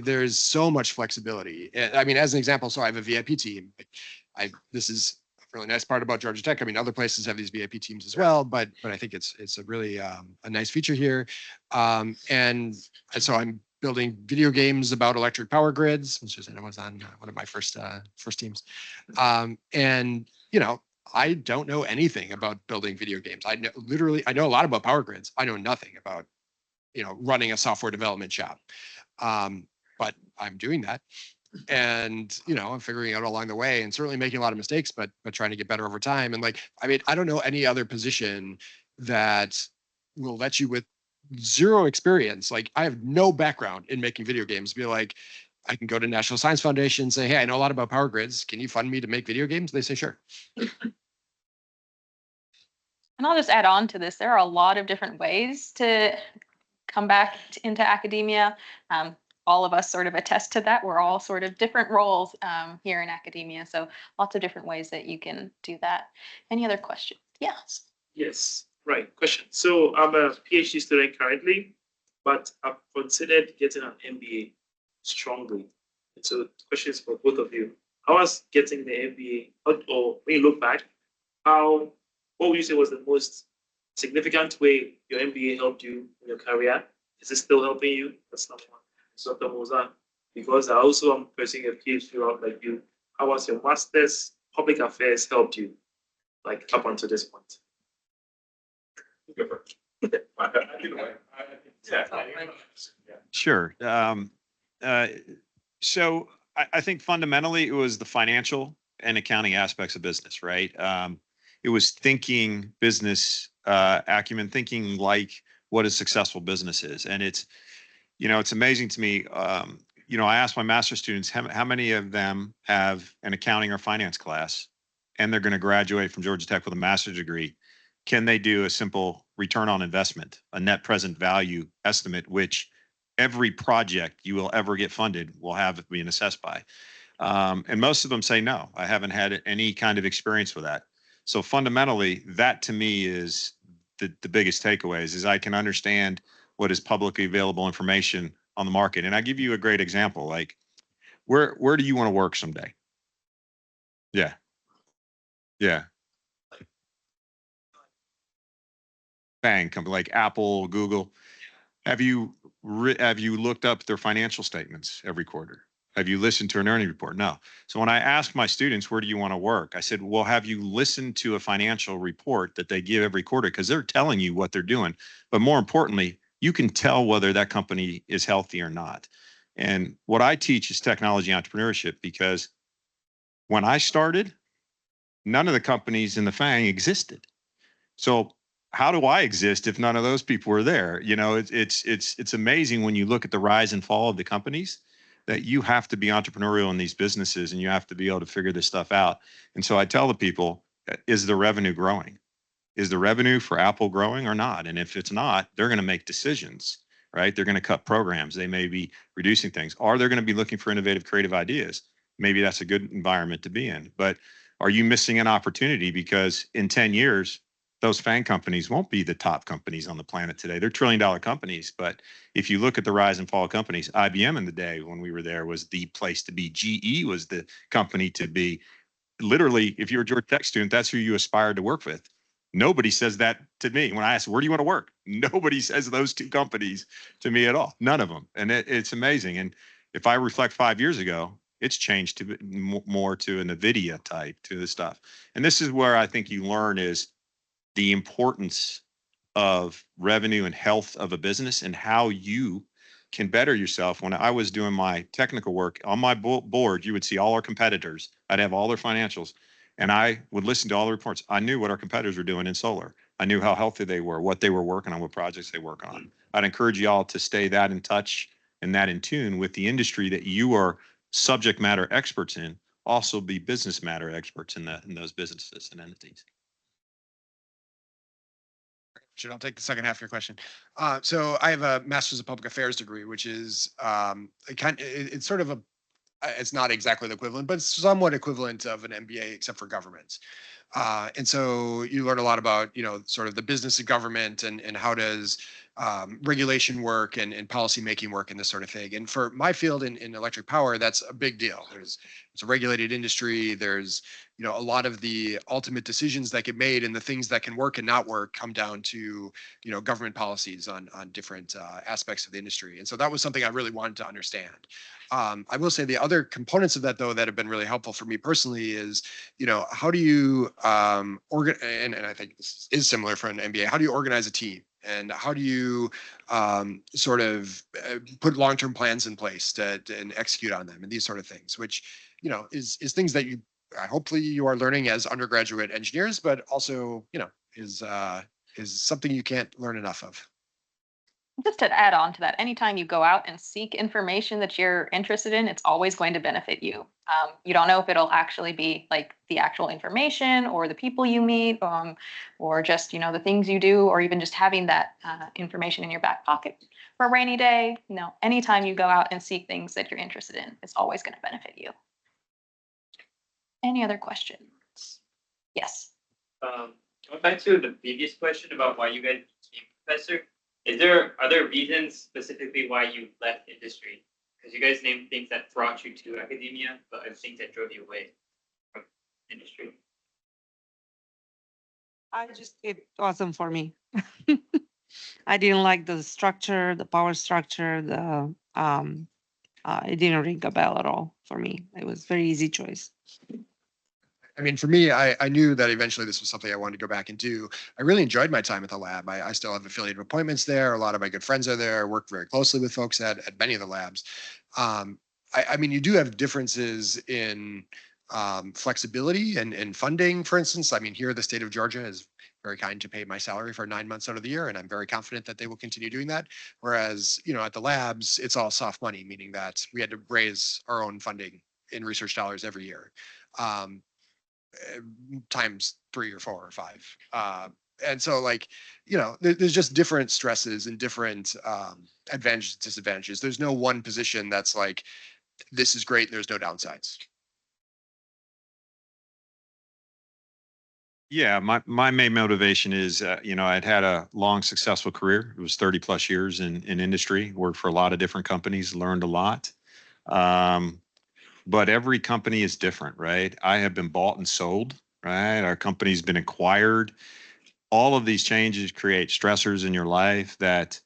there's so much flexibility. I mean, as an example, so I have a VIP team. This is a really nice part about Georgia Tech. I mean, other places have these VIP teams as well, but I think it's a really a nice feature here. And so I'm building video games about electric power grids, which is I was on one of my first teams. And I don't know anything about building video games. I know a lot about power grids. I know nothing about running a software development shop. But I'm doing that. And, I'm figuring out along the way and certainly making a lot of mistakes, but trying to get better over time. And I don't know any other position that will let you with zero experience. Like I have no background in making video games. Be like, I can go to National Science Foundation and say, hey, I know a lot about power grids. Can you fund me to make video games? They say, sure. And I'll just add on to this. There are a lot of different ways to come back into academia. All of us sort of attest to that. We're all sort of different roles here in academia. So lots of different ways that you can do that. Any other questions? Yes. Yes, right. Question. So I'm a PhD student currently, but I've considered getting an MBA strongly. And so the question is for both of you. How was getting the MBA, or when you look back, what would you say was the most significant way your MBA helped you in your career? Is it still helping you? That's number one. So Dr. Mozan, because I also am pursuing a PhD route like you. How was your master's public affairs helped you, like up until this point? Sure. So I think fundamentally it was the financial and accounting aspects of business, right? It was thinking business acumen, thinking like what a successful business is. And it's amazing to me. I asked my master's students, how many of them have an accounting or finance class and they're going to graduate from Georgia Tech with a master's degree? Can they do a simple return on investment, a net present value estimate, which every project you will ever get funded will have been assessed by? And most of them say, no, I haven't had any kind of experience with that. So fundamentally, that to me is the biggest takeaways is I can understand what is publicly available information on the market. And I give you a great example, like where do you want to work someday? Yeah. Yeah. Bang, company like Apple, Google. Have you looked up their financial statements every quarter? Have you listened to an earnings report? No. So when I ask my students, where do you want to work? I said, well, have you listened to a financial report that they give every quarter? Because they're telling you what they're doing. But more importantly, you can tell whether that company is healthy or not. And what I teach is technology entrepreneurship, because when I started, none of the companies in the FANG existed. So how do I exist if none of those people were there? It's amazing when you look at the rise and fall of the companies that you have to be entrepreneurial in these businesses and you have to be able to figure this stuff out. And so I tell the people, is the revenue growing? Is the revenue for Apple growing or not? And if it's not, they're going to make decisions, right? They're going to cut programs. They may be reducing things. Or they're going to be looking for innovative, creative ideas. Maybe that's a good environment to be in. But are you missing an opportunity? Because in 10 years, those FANG companies won't be the top companies on the planet today. They're trillion-dollar companies. But if you look at the rise and fall of companies, IBM in the day when we were there was the place to be. GE was the company to be. Literally, if you're a Georgia Tech student, that's who you aspire to work with. Nobody says that to me. When I ask, where do you want to work? Nobody says those two companies to me at all. None of them. And it's amazing. And if I reflect 5 years ago, it's changed to more to a NVIDIA type to the stuff. And this is where I think you learn is the importance of revenue and health of a business and how you can better yourself. When I was doing my technical work on my board, you would see all our competitors. I'd have all their financials and I would listen to all the reports. I knew what our competitors were doing in solar. I knew how healthy they were, what they were working on, what projects they work on. I'd encourage you all to stay that in touch and that in tune with the industry that you are subject matter experts in, also be business matter experts in those businesses and entities. I'll take the second half of your question. So I have a master's of public affairs degree, which is it's sort of it's not exactly the equivalent, but it's somewhat equivalent of an MBA except for governments. And so you learn a lot about, sort of the business of government and how does regulation work and policy making work and this sort of thing. And for my field in electric power, that's a big deal. It's a regulated industry. There's, a lot of the ultimate decisions that get made and the things that can work and not work come down to, government policies on different aspects of the industry. And so that was something I really wanted to understand. I will say the other components of that, though, that have been really helpful for me personally is, how do you and I think this is similar for an MBA, how do you organize a team? And how do you sort of put long-term plans in place and execute on them and these sort of things, which, is things that hopefully you are learning as undergraduate engineers, but also, is something you can't learn enough of. Just to add on to that, anytime you go out and seek information that you're interested in, it's always going to benefit you. You don't know if it'll actually be like the actual information or the people you meet, or just, the things you do, or even just having that information in your back pocket for a rainy day. Anytime you go out and seek things that you're interested in, it's always going to benefit you. Any other questions? Yes. Going back to the previous question about why you guys became a professor, are there reasons specifically why you left industry? Because you guys named things that brought you to academia, but other things that drove you away from industry. It wasn't for me. I didn't like the structure, the power structure, it didn't ring a bell at all for me. It was very easy choice. I mean, for me, I knew that eventually this was something I wanted to go back and do. I really enjoyed my time at the lab. I still have affiliated appointments there. A lot of my good friends are there. I work very closely with folks at many of the labs. I mean, you do have differences in flexibility and funding, for instance. I mean, here, the state of Georgia is very kind to pay my salary for 9 months out of the year, and I'm very confident that they will continue doing that. Whereas, at the labs, it's all soft money, meaning that we had to raise our own funding in research dollars every year. Times 3 or 4 or 5. And so there's just different stresses and different advantages, disadvantages. There's no one position that's like, this is great and there's no downsides. Yeah, my main motivation is, I'd had a long, successful career. It was 30 plus years in industry, worked for a lot of different companies, learned a lot. But every company is different, right? I have been bought and sold, right? Our company's been acquired. All of these changes create stressors in your life that,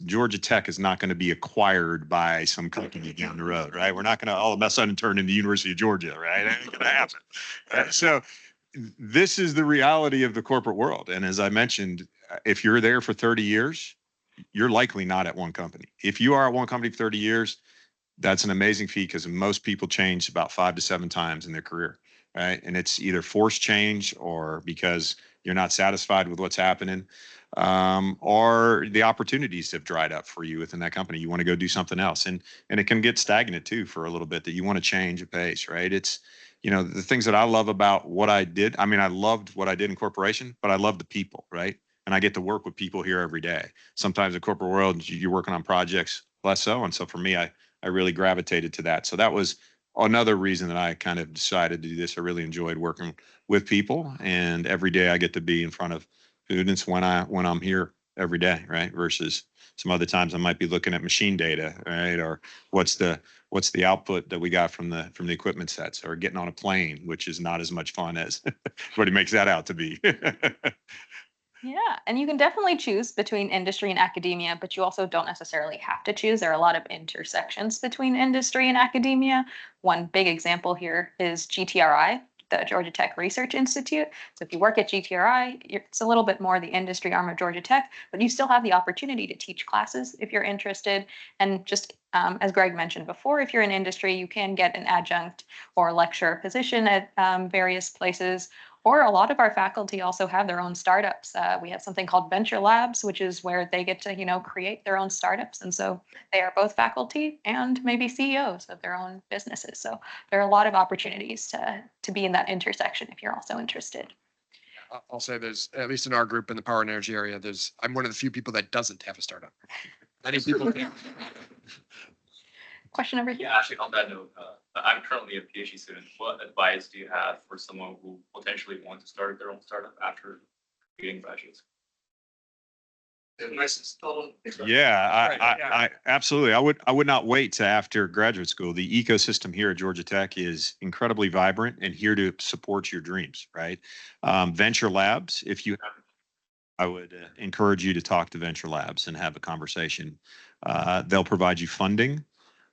Georgia Tech is not going to be acquired by some company down the road, right? We're not going to all of a sudden turn into the University of Georgia, right? That ain't going to happen. So this is the reality of the corporate world. And as I mentioned, if you're there for 30 years, you're likely not at one company. If you are at one company for 30 years, that's an amazing feat because most people change about 5 to 7 times in their career, right? And it's either forced change or because you're not satisfied with what's happening, or the opportunities have dried up for you within that company. You want to go do something else, and it can get stagnant too for a little bit. That you want to change a pace, right? It's the things that I love about what I did. I mean, I loved what I did in corporation, but I love the people, right? And I get to work with people here every day. Sometimes in corporate world, you're working on projects less so, and so for me, I really gravitated to that. So that was another reason that I kind of decided to do this. I really enjoyed working with people, and every day I get to be in front of students when I'm here every day, right? Versus some other times I might be looking at machine data, right? Or what's the output that we got from the equipment sets, or getting on a plane, which is not as much fun as everybody makes that out to be. Yeah, and you can definitely choose between industry and academia, but you also don't necessarily have to choose. There are a lot of intersections between industry and academia. One big example here is GTRI, the Georgia Tech Research Institute. So if you work at GTRI, it's a little bit more the industry arm of Georgia Tech, but you still have the opportunity to teach classes if you're interested. And just as Greg mentioned before, if you're in industry, you can get an adjunct or lecturer position at various places. Or a lot of our faculty also have their own startups. We have something called Venture Labs, which is where they get to, create their own startups. And so they are both faculty and maybe CEOs of their own businesses. So there are a lot of opportunities to be in that intersection if you're also interested. I'll say there's, at least in our group in the power and energy area, I'm one of the few people that doesn't have a startup. Many people can. question over here. Yeah, actually, on that note, I'm currently a PhD student. What advice do you have for someone who potentially wants to start their own startup after completing graduate school? Yeah, Right, yeah. I absolutely. I would not wait to after graduate school. The ecosystem here at Georgia Tech is incredibly vibrant and here to support your dreams, right? Venture Labs, if you have, I would encourage you to talk to Venture Labs and have a conversation. They'll provide you funding.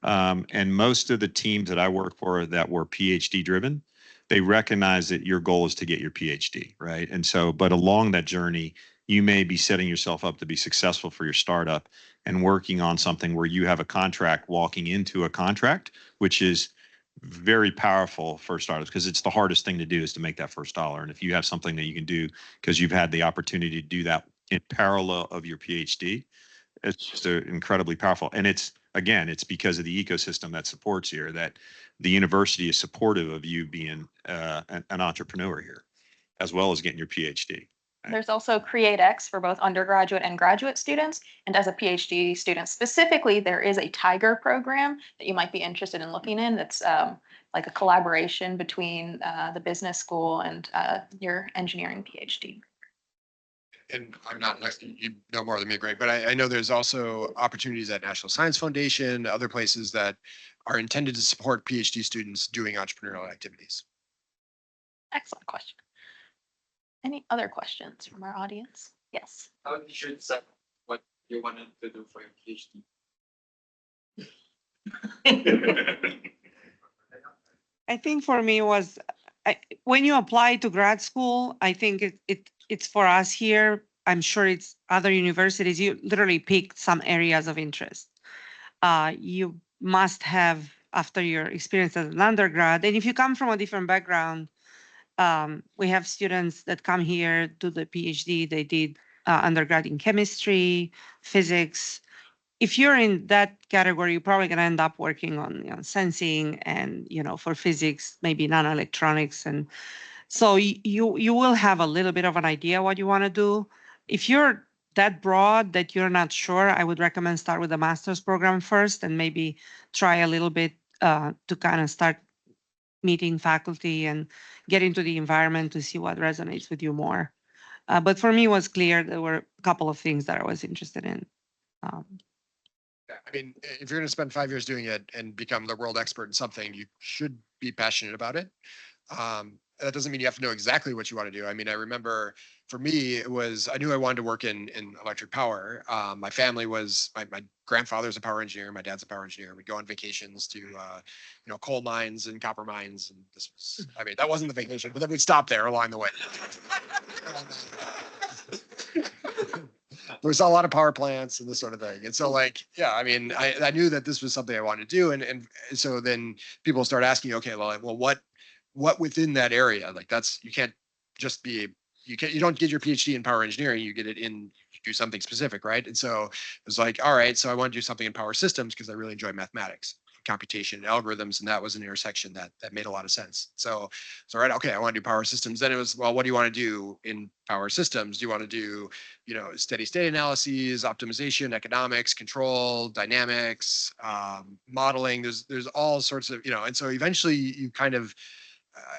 And most of the teams that I work for that were PhD driven, they recognize that your goal is to get your PhD, right? And so, but along that journey, you may be setting yourself up to be successful for your startup and working on something where you have a contract walking into a contract, which is very powerful for startups because it's the hardest thing to do is to make that first dollar. And if you have something that you can do because you've had the opportunity to do that in parallel of your PhD, it's just incredibly powerful. And it's, again, it's because of the ecosystem that supports here that the university is supportive of you being an entrepreneur here, as well as getting your PhD. There's also CreateX for both undergraduate and graduate students. And as a PhD student specifically, there is a Tiger program that you might be interested in looking in. That's like a collaboration between the business school and your engineering PhD. And I'm not, you know more than me, Greg, but I know there's also opportunities at National Science Foundation, other places that are intended to support PhD students doing entrepreneurial activities. Excellent question. Any other questions from our audience? Yes. How you should decide what you wanted to do for your PhD? I think for me was, when you apply to grad school, I think it's for us here. I'm sure it's other universities. You literally pick some areas of interest. You must have, after your experience as an undergrad, and if you come from a different background, we have students that come here to the PhD. They did undergrad in chemistry, physics. If you're in that category, you're probably going to end up working on sensing and, for physics, maybe nanoelectronics. And so you will have a little bit of an idea what you want to do. If you're that broad that you're not sure, I would recommend start with a master's program first and maybe try a little bit to kind of start meeting faculty and get into the environment to see what resonates with you more. But for me, it was clear there were a couple of things that I was interested in. Yeah, I mean, if you're going to spend 5 years doing it and become the world expert in something, you should be passionate about it. That doesn't mean you have to know exactly what you want to do. I mean, I remember for me, it was, I knew I wanted to work in electric power. My family was, my grandfather's a power engineer, my dad's a power engineer. We'd go on vacations to, coal mines and copper mines. And this was, I mean, that wasn't the vacation, but then we'd stop there along the way. We saw a lot of power plants and this sort of thing. And so I mean, I knew that this was something I wanted to do. And so then people start asking, okay, well, what within that area? Like you can't just be, you don't get your PhD in power engineering, you get it in, you do something specific, right? And so it was like, all right, so I want to do something in power systems because I really enjoy mathematics, computation, algorithms, and that was an intersection that made a lot of sense. So right, okay, I want to do power systems. Then it was, well, what do you want to do in power systems? Do you want to do, steady state analyses, optimization, economics, control, dynamics, modeling? There's all sorts of, and so eventually you kind of,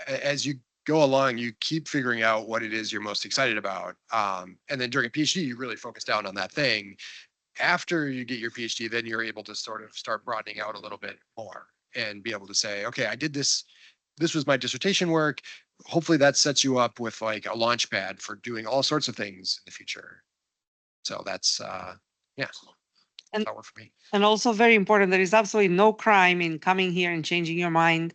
as you go along, you keep figuring out what it is you're most excited about. And then during a PhD, you really focus down on that thing. After you get your PhD, then you're able to sort of start broadening out a little bit more and be able to say, okay, I did this. This was my dissertation work. Hopefully that sets you up with like a launch pad for doing all sorts of things in the future. So that's, And- that worked for me. And also very important, there is absolutely no crime in coming here and changing your mind,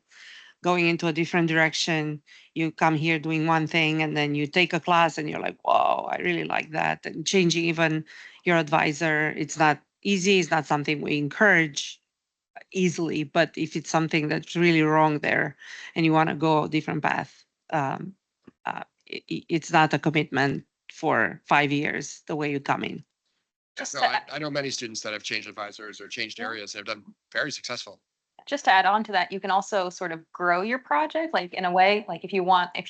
going into a different direction. You come here doing one thing and then you take a class and you're like, wow, I really like that. And changing even your advisor, it's not easy. It's not something we encourage easily, but if it's something that's really wrong there and you want to go a different path, it's not a commitment for 5 years the way you come in. Just No, to- I know many students that have changed advisors or changed areas and have done very successful. Just to add on to that, you can also sort of grow your project, like in a way, like if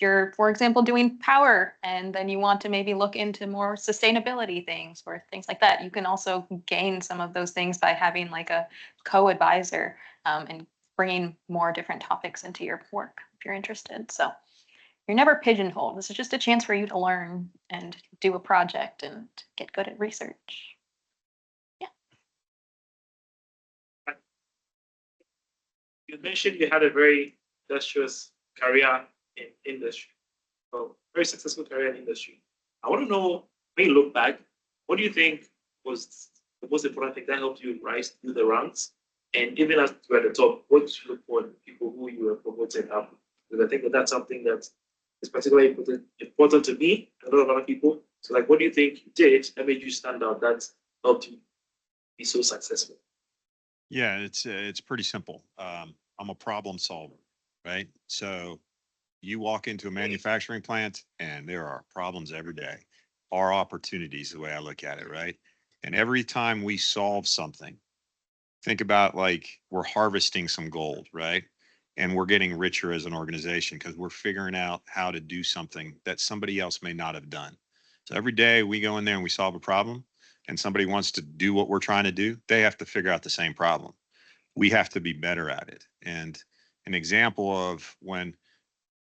you're, for example, doing power and then you want to maybe look into more sustainability things or things like that, you can also gain some of those things by having like a co-advisor and bringing more different topics into your work if you're interested. So you're never pigeonholed. This is just a chance for you to learn and do a project and get good at research. You mentioned you had a very illustrious career in industry, well, very successful career in industry. I want to know, when you look back, what do you think was the most important thing that helped you rise through the ranks? And even as you were at the top, what did you look for in people who you were promoted up? Because I think that that's something that is particularly important to me and a lot of other people. So, like, what do you think you did that made you stand out that helped you be so successful? Yeah, it's pretty simple. I'm a problem solver, right? So you walk into a manufacturing plant and there are problems every day, are opportunities, the way I look at it, right? And every time we solve something, think about like we're harvesting some gold, right? And we're getting richer as an organization because we're figuring out how to do something that somebody else may not have done. So every day we go in there and we solve a problem and somebody wants to do what we're trying to do, they have to figure out the same problem. We have to be better at it. And an example of when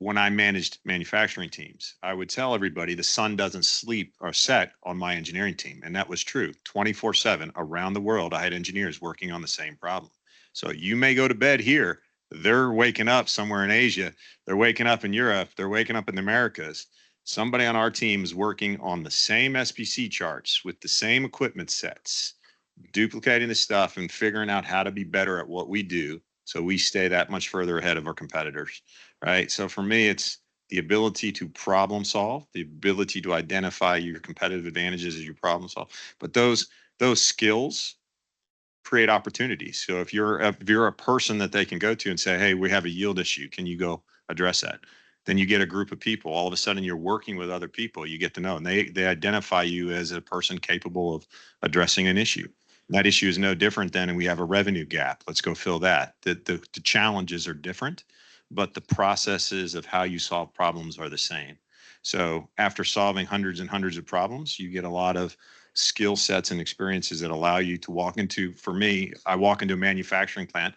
I managed manufacturing teams, I would tell everybody the sun doesn't sleep or set on my engineering team. And that was true. 24/7 around the world, I had engineers working on the same problem. So you may go to bed here, they're waking up somewhere in Asia, they're waking up in Europe, they're waking up in the Americas. Somebody on our team is working on the same SPC charts with the same equipment sets, duplicating the stuff and figuring out how to be better at what we do so we stay that much further ahead of our competitors, right? So for me, it's the ability to problem solve, the ability to identify your competitive advantages as you problem solve. But those skills create opportunities. So if you're a person that they can go to and say, hey, we have a yield issue, can you go address that? Then you get a group of people. All of a sudden you're working with other people you get to know, and they identify you as a person capable of addressing an issue. That issue is no different than, and we have a revenue gap. Let's go fill that. The challenges are different, but the processes of how you solve problems are the same. So after solving hundreds and hundreds of problems, you get a lot of skill sets and experiences that allow you to walk into, for me, I walk into a manufacturing plant.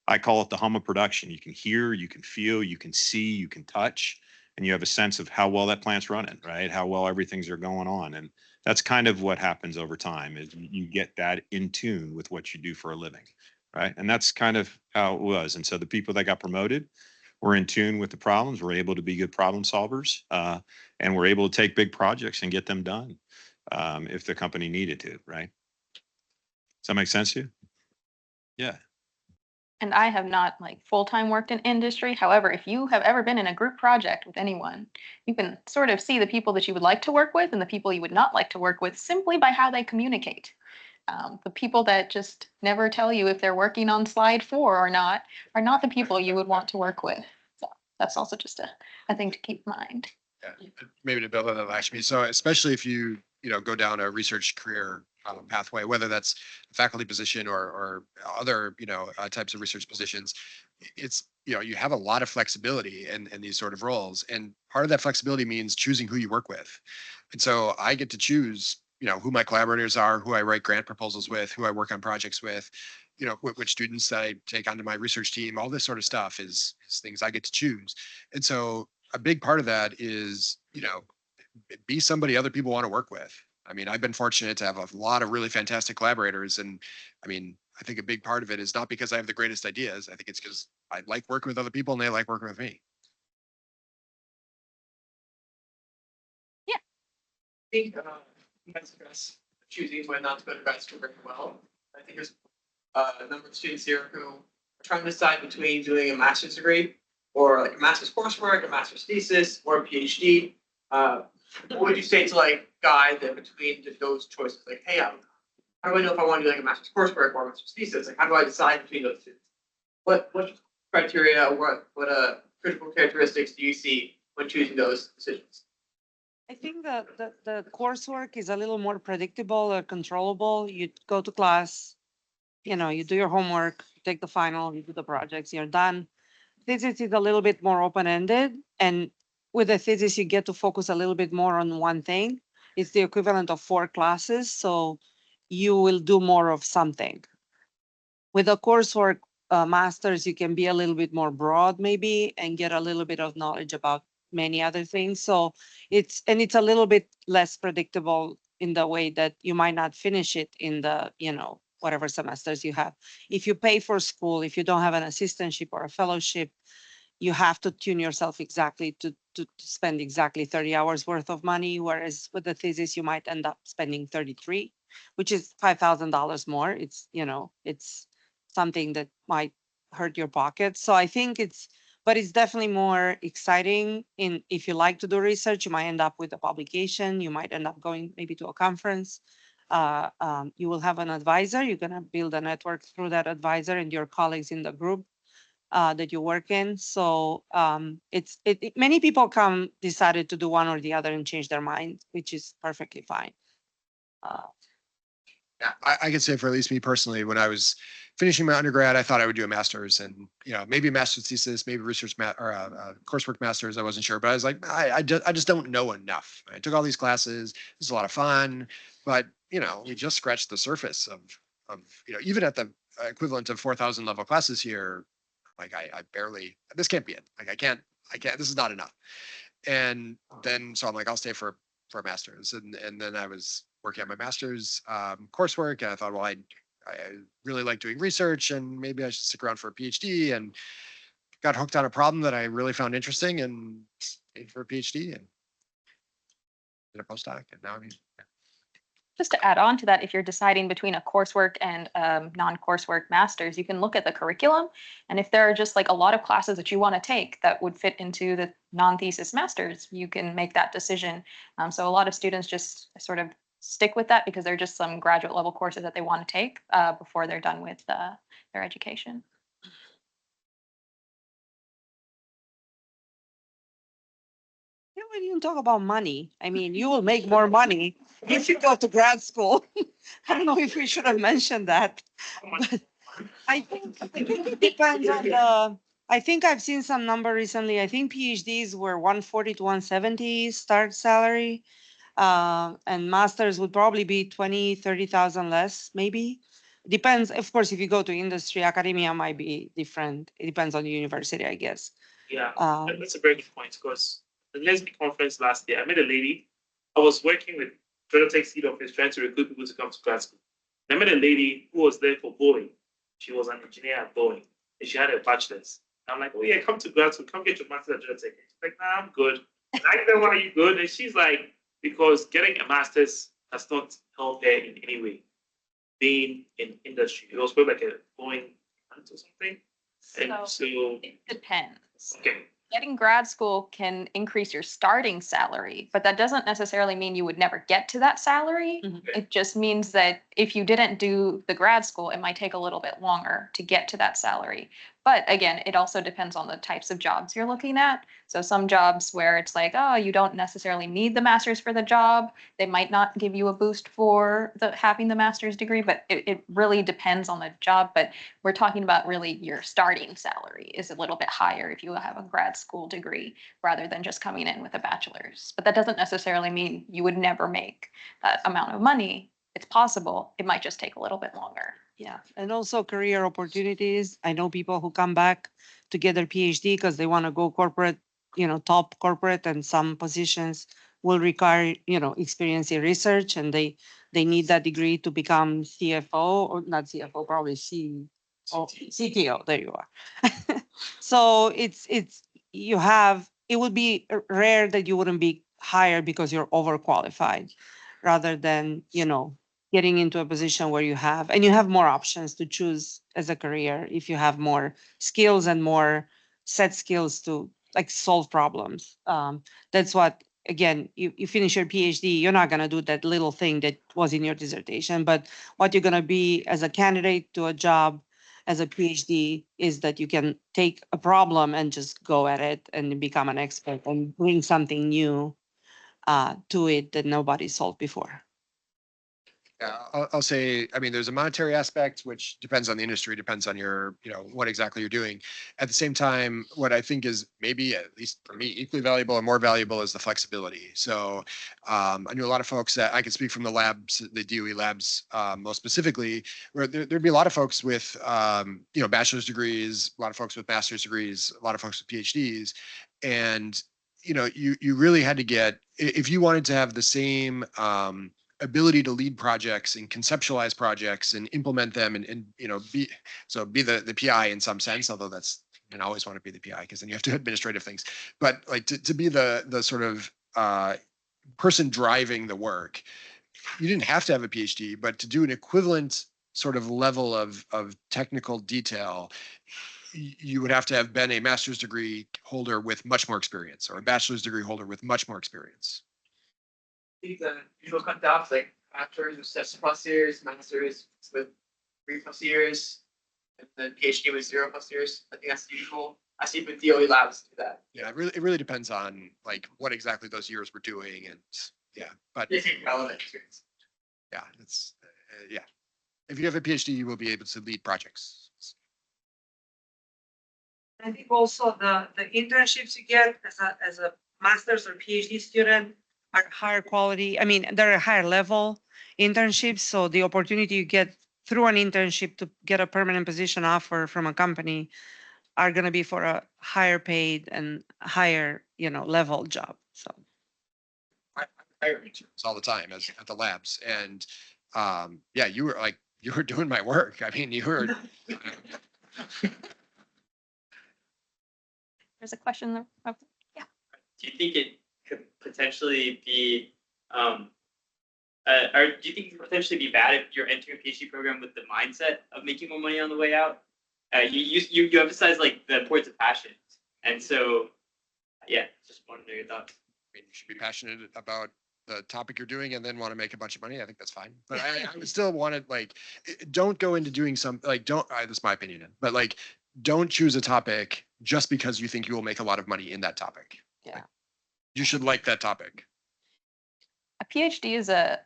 I call it the hum of production. You can hear, you can feel, you can see, you can touch, and you have a sense of how well that plant's running, right? How well everything's are going on. And that's kind of what happens over time is you get that in tune with what you do for a living, right? And that's kind of how it was. And so the people that got promoted were in tune with the problems, were able to be good problem solvers, and were able to take big projects and get them done if the company needed to, right? Does that make sense to you? Yeah. And I have not like full-time worked in industry. However, if you have ever been in a group project with anyone, you can sort of see the people that you would like to work with and the people you would not like to work with simply by how they communicate. The people that just never tell you if they're working on slide 4 or not are not the people you would want to work with. So that's also just a thing to keep in mind. Yeah, maybe to build on that, Lakshmi. So especially if you go down a research career pathway, whether that's a faculty position or other types of research positions, it's you have a lot of flexibility in these sort of roles, and part of that flexibility means choosing who you work with. And so I get to choose who my collaborators are, who I write grant proposals with, who I work on projects with, which students that I take onto my research team. All this sort of stuff is things I get to choose. And so a big part of that is, be somebody other people want to work with. I mean, I've been fortunate to have a lot of really fantastic collaborators. And I mean, I think a big part of it is not because I have the greatest ideas. I think it's because I like working with other people and they like working with me. I think you might stress choosing when not to go to grad school very well. I think there's a number of students here who are trying to decide between doing a master's degree or like a master's coursework, a master's thesis, or a PhD. What would you say to like guide them between those choices? Like, hey, how do I know if I want to do like a master's coursework or a master's thesis? Like, how do I decide between those two? What criteria, what critical characteristics do you see when choosing those decisions? I think the coursework is a little more predictable or controllable. You go to class, you do your homework, take the final, you do the projects, you're done. Thesis is a little bit more open-ended, and with the thesis, you get to focus a little bit more on one thing. It's the equivalent of 4 classes, so you will do more of something. With the coursework masters, you can be a little bit more broad maybe and get a little bit of knowledge about many other things. So it's a little bit less predictable in the way that you might not finish it in the, whatever semesters you have. If you pay for school, if you don't have an assistantship or a fellowship, you have to tune yourself exactly to spend exactly 30 hours worth of money. Whereas with the thesis, you might end up spending 33, which is $5,000 more. It's something that might hurt your pocket. So I think but it's definitely more exciting if you like to do research, you might end up with a publication, you might end up going maybe to a conference. You will have an advisor, you're gonna build a network through that advisor and your colleagues in the group that you work in. So many people decided to do one or the other and change their mind, which is perfectly fine. Yeah, I can say for at least me personally, when I was finishing my undergrad, I thought I would do a master's and, maybe a master's thesis, maybe research or a coursework master's. I wasn't sure, but I was like, I just don't know enough. I took all these classes. It was a lot of fun, but, we just scratched the surface of, even at the equivalent of 4,000 level classes here, like I barely, this can't be it. Like I can't, this is not enough. And then, so I'm like, I'll stay for a master's. And then I was working on my master's coursework. And I thought, well, I really like doing research and maybe I should stick around for a PhD, and got hooked on a problem that I really found interesting and stayed for a PhD and did a postdoc. And now Just to add on to that, if you're deciding between a coursework and non-coursework masters, you can look at the curriculum. And if there are just like a lot of classes that you want to take that would fit into the non-thesis masters, you can make that decision. So a lot of students just sort of stick with that because they're just some graduate level courses that they want to take before they're done with their education. Yeah, when you talk about money, I mean, you will make more money if you go to grad school. I don't know if we should have mentioned that. But I think it depends on I think I've seen some number recently. I think PhDs were 140 to 170 start salary. And masters would probably be 20, 30,000 less, maybe. Depends, of course, if you go to industry, academia might be different. It depends on the university, I guess. Yeah, Um, that's a very good point because the Lesbian conference last year, I met a lady. I was working with Georgia Tech Seed Office trying to recruit people to come to grad school. I met a lady who was there for Boeing. She was an engineer at Boeing and she had a bachelor's. I'm like, oh yeah, come to grad school, come get your master's at Georgia Tech. She's like, nah, I'm good. And I said, why are you good? And she's like, because getting a master's has not helped her in any way. Being in industry, it was probably like a Boeing or something. And so It depends. okay. Getting grad school can increase your starting salary, but that doesn't necessarily mean you would never get to that salary. Mhm. It just means that if you didn't do the grad school, it might take a little bit longer to get to that salary. But again, it also depends on the types of jobs you're looking at. So some jobs where it's like, oh, you don't necessarily need the master's for the job. They might not give you a boost for having the master's degree, but it really depends on the job. But we're talking about really your starting salary is a little bit higher if you have a grad school degree rather than just coming in with a bachelor's. But that doesn't necessarily mean you would never make that amount of money. It's possible. It might just take a little bit longer. Yeah, and also career opportunities. I know people who come back to get their PhD because they want to go corporate, top corporate, and some positions will require, experience in research, and they need that degree to become CFO, or not CFO, probably CTO. There you are. So it would be rare that you wouldn't be hired because you're overqualified, rather than, getting into a position where you have more options to choose as a career if you have more skills and more set skills to like solve problems. That's what, again, you finish your PhD, you're not going to do that little thing that was in your dissertation, but what you're going to be as a candidate to a job as a PhD is that you can take a problem and just go at it and become an expert and bring something new to it that nobody solved before. Yeah, I'll say, I mean, there's a monetary aspect, which depends on the industry, depends on your, what exactly you're doing. At the same time, what I think is maybe, at least for me, equally valuable or more valuable is the flexibility. So I knew a lot of folks that I can speak from the labs, the DOE labs, most specifically, where there'd be a lot of folks with, bachelor's degrees, a lot of folks with master's degrees, a lot of folks with PhDs. And, you really had to get, if you wanted to have the same, ability to lead projects and conceptualize projects and implement them and be the PI in some sense, although that's, I always want to be the PI because then you have to do administrative things, but like to be the sort of person driving the work, you didn't have to have a PhD, but to do an equivalent sort of level of technical detail, you would have to have been a master's degree holder with much more experience or a bachelor's degree holder with much more experience. The usual cutoffs, like bachelor's with 7+ years, master's with 3+ years, and then PhD with 0+ years. I think that's the usual. I see with DOE labs do that. Yeah, it really depends on like what exactly those years were doing, and but They think relevant experience. yeah, it's if you have a PhD, you will be able to lead projects. I think also the internships you get as a master's or PhD student are higher quality. I mean, they're a higher level internships. So the opportunity you get through an internship to get a permanent position offer from a company are going to be for a higher paid and higher, level job. So I interns all the time at the labs, and you were doing my work. I mean, you were. There's a question. Do you think it could potentially be, or do you think it could potentially be bad if you're entering a PhD program with the mindset of making more money on the way out? You emphasize like the importance of passion, and so just wanted to know your thoughts. I mean, you should be passionate about the topic you're doing and then want to make a bunch of money. I think that's fine, but I would still want to don't go into doing something that's my opinion, but don't choose a topic just because you think you will make a lot of money in that topic. Yeah. You should like that topic. A PhD is a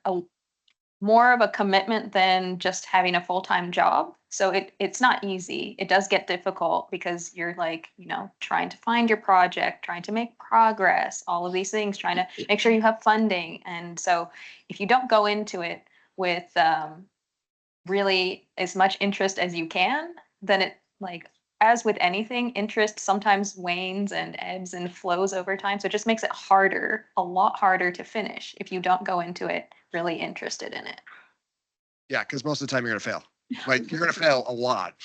more of a commitment than just having a full-time job. So it's not easy. It does get difficult because you're trying to find your project, trying to make progress, all of these things, trying to make sure you have funding. And so if you don't go into it with really as much interest as you can, then it as with anything, interest sometimes wanes and ebbs and flows over time. So it just makes it a lot harder to finish if you don't go into it really interested in it. Yeah, because most of the time you're going to fail. You're going to fail a lot.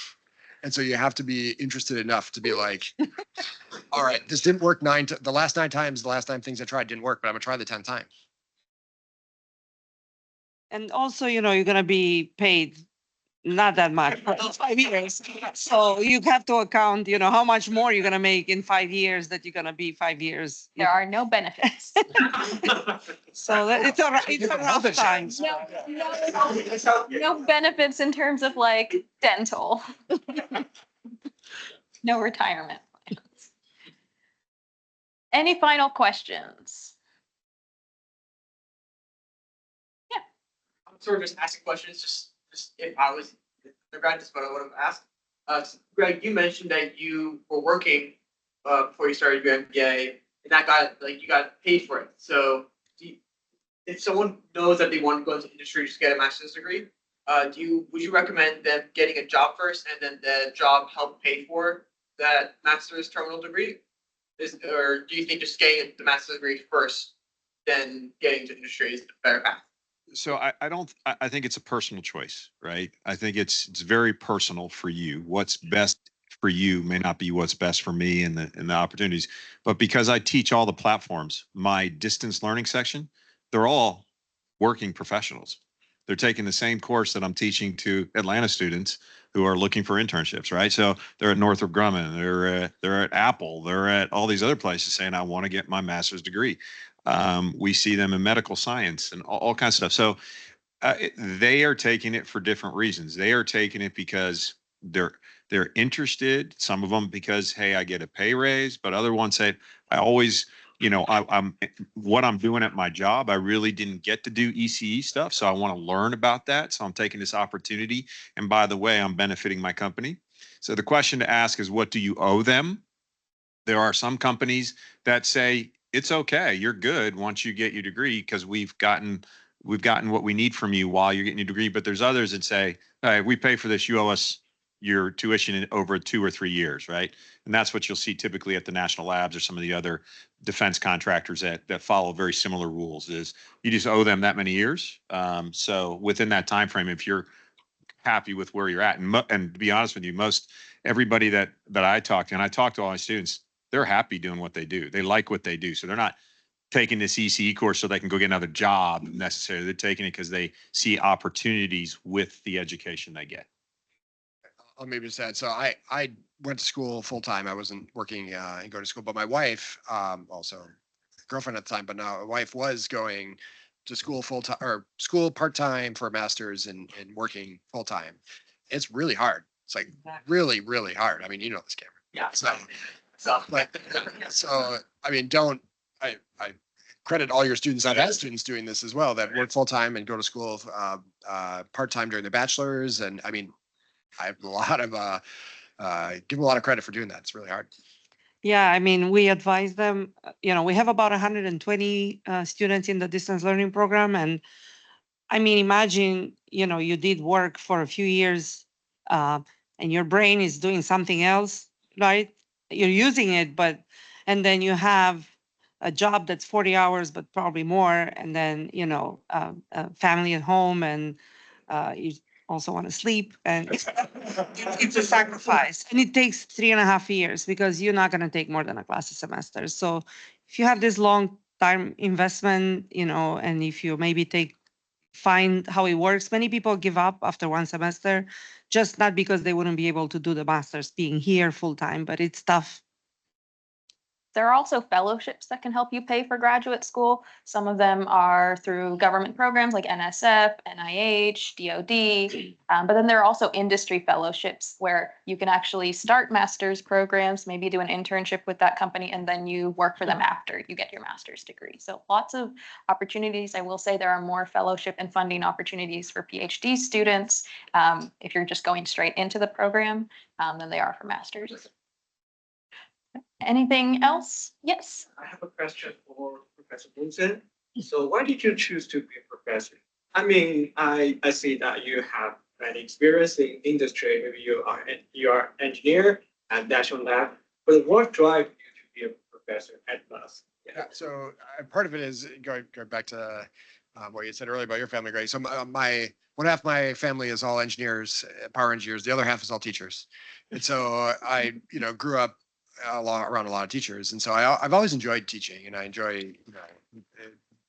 And so you have to be interested enough to be all right, this didn't work the last 9 times, the last 9 things I tried didn't work, but I'm going to try the 10th time. and also, you're going to be paid not that much for those 5 years. So you have to account, how much more you're going to make in 5 years that you're going to be 5 years. There are no benefits. So it's a rough time. No benefits in terms of dental. No retirement plans. Any final questions? I'm sort of just asking questions, just if I was undergrad, just what I would have asked. Greg, you mentioned that you were working before you started your MBA, and that you got paid for it. So if someone knows that they want to go into industry to get a master's degree, would you recommend them getting a job first and then the job help pay for that master's terminal degree? Or do you think just getting the master's degree first, then getting to industry is the better path? So I think it's a personal choice, right? I think it's very personal for you. What's best for you may not be what's best for me and the opportunities. But because I teach all the platforms, my distance learning section, they're all working professionals. They're taking the same course that I'm teaching to Atlanta students who are looking for internships, right? So they're at Northrop Grumman, they're at Apple, they're at all these other places saying, I want to get my master's degree. We see them in medical science and all kinds of stuff. So they are taking it for different reasons. They are taking it because they're interested. Some of them because, hey, I get a pay raise, but other ones say, I always I'm what I'm doing at my job. I really didn't get to do ECE stuff. So I want to learn about that. So I'm taking this opportunity. And by the way, I'm benefiting my company. So the question to ask is, what do you owe them? There are some companies that say, it's okay, you're good once you get your degree because we've gotten what we need from you while you're getting your degree. But there's others that say, hey, we pay for this, you owe us your tuition in over 2 or 3 years, right? And that's what you'll see typically at the national labs or some of the other defense contractors that follow very similar rules. Is you just owe them that many years. So within that time frame, if you're happy with where you're at, and to be honest with you, most everybody that I talk to, and I talk to all my students, they're happy doing what they do. They like what they do. So they're not taking this ECE course so they can go get another job necessarily. They're taking it because they see opportunities with the education they get. I'll maybe just add, so I went to school full time. I wasn't working and going to school, but my wife, also girlfriend at the time, but now my wife was going to school full time or school part time for a master's and working full time. It's really hard. It's like really, really hard. I mean, you know this, Cameron. Yeah. So, I mean, I credit all your students. I've had students doing this as well that work full time and go to school part time during their bachelor's. And I mean, I have a lot of give them a lot of credit for doing that. It's really hard. Yeah, I mean, we advise them, we have about 120 students in the distance learning program. And I mean, imagine, you did work for a few years and your brain is doing something else, right? You're using it, and then you have a job that's 40 hours, but probably more. And then, a family at home and you also want to sleep, and it's a sacrifice, and it takes 3.5 years because you're not going to take more than a class a semester. So if you have this long time investment, and if you maybe find how it works, many people give up after one semester, just not because they wouldn't be able to do the master's being here full time, but it's tough. There are also fellowships that can help you pay for graduate school. Some of them are through government programs like NSF, NIH, DoD, but then there are also industry fellowships where you can actually start master's programs, maybe do an internship with that company, and then you work for them after you get your master's degree. So lots of opportunities. I will say there are more fellowship and funding opportunities for PhD students if you're just going straight into the program than they are for masters. Anything else? Yes. I have a question for Professor Vincent. So why did you choose to be a professor? I mean, I see that you have an experience in industry. Maybe you are engineer at national lab, but what drives you to be a professor at last? Yeah. So part of it is going back to what you said earlier about your family, Greg. So my one half of my family is all engineers, power engineers. The other half is all teachers, and so I grew up around a lot of teachers, and so I've always enjoyed teaching, and I enjoy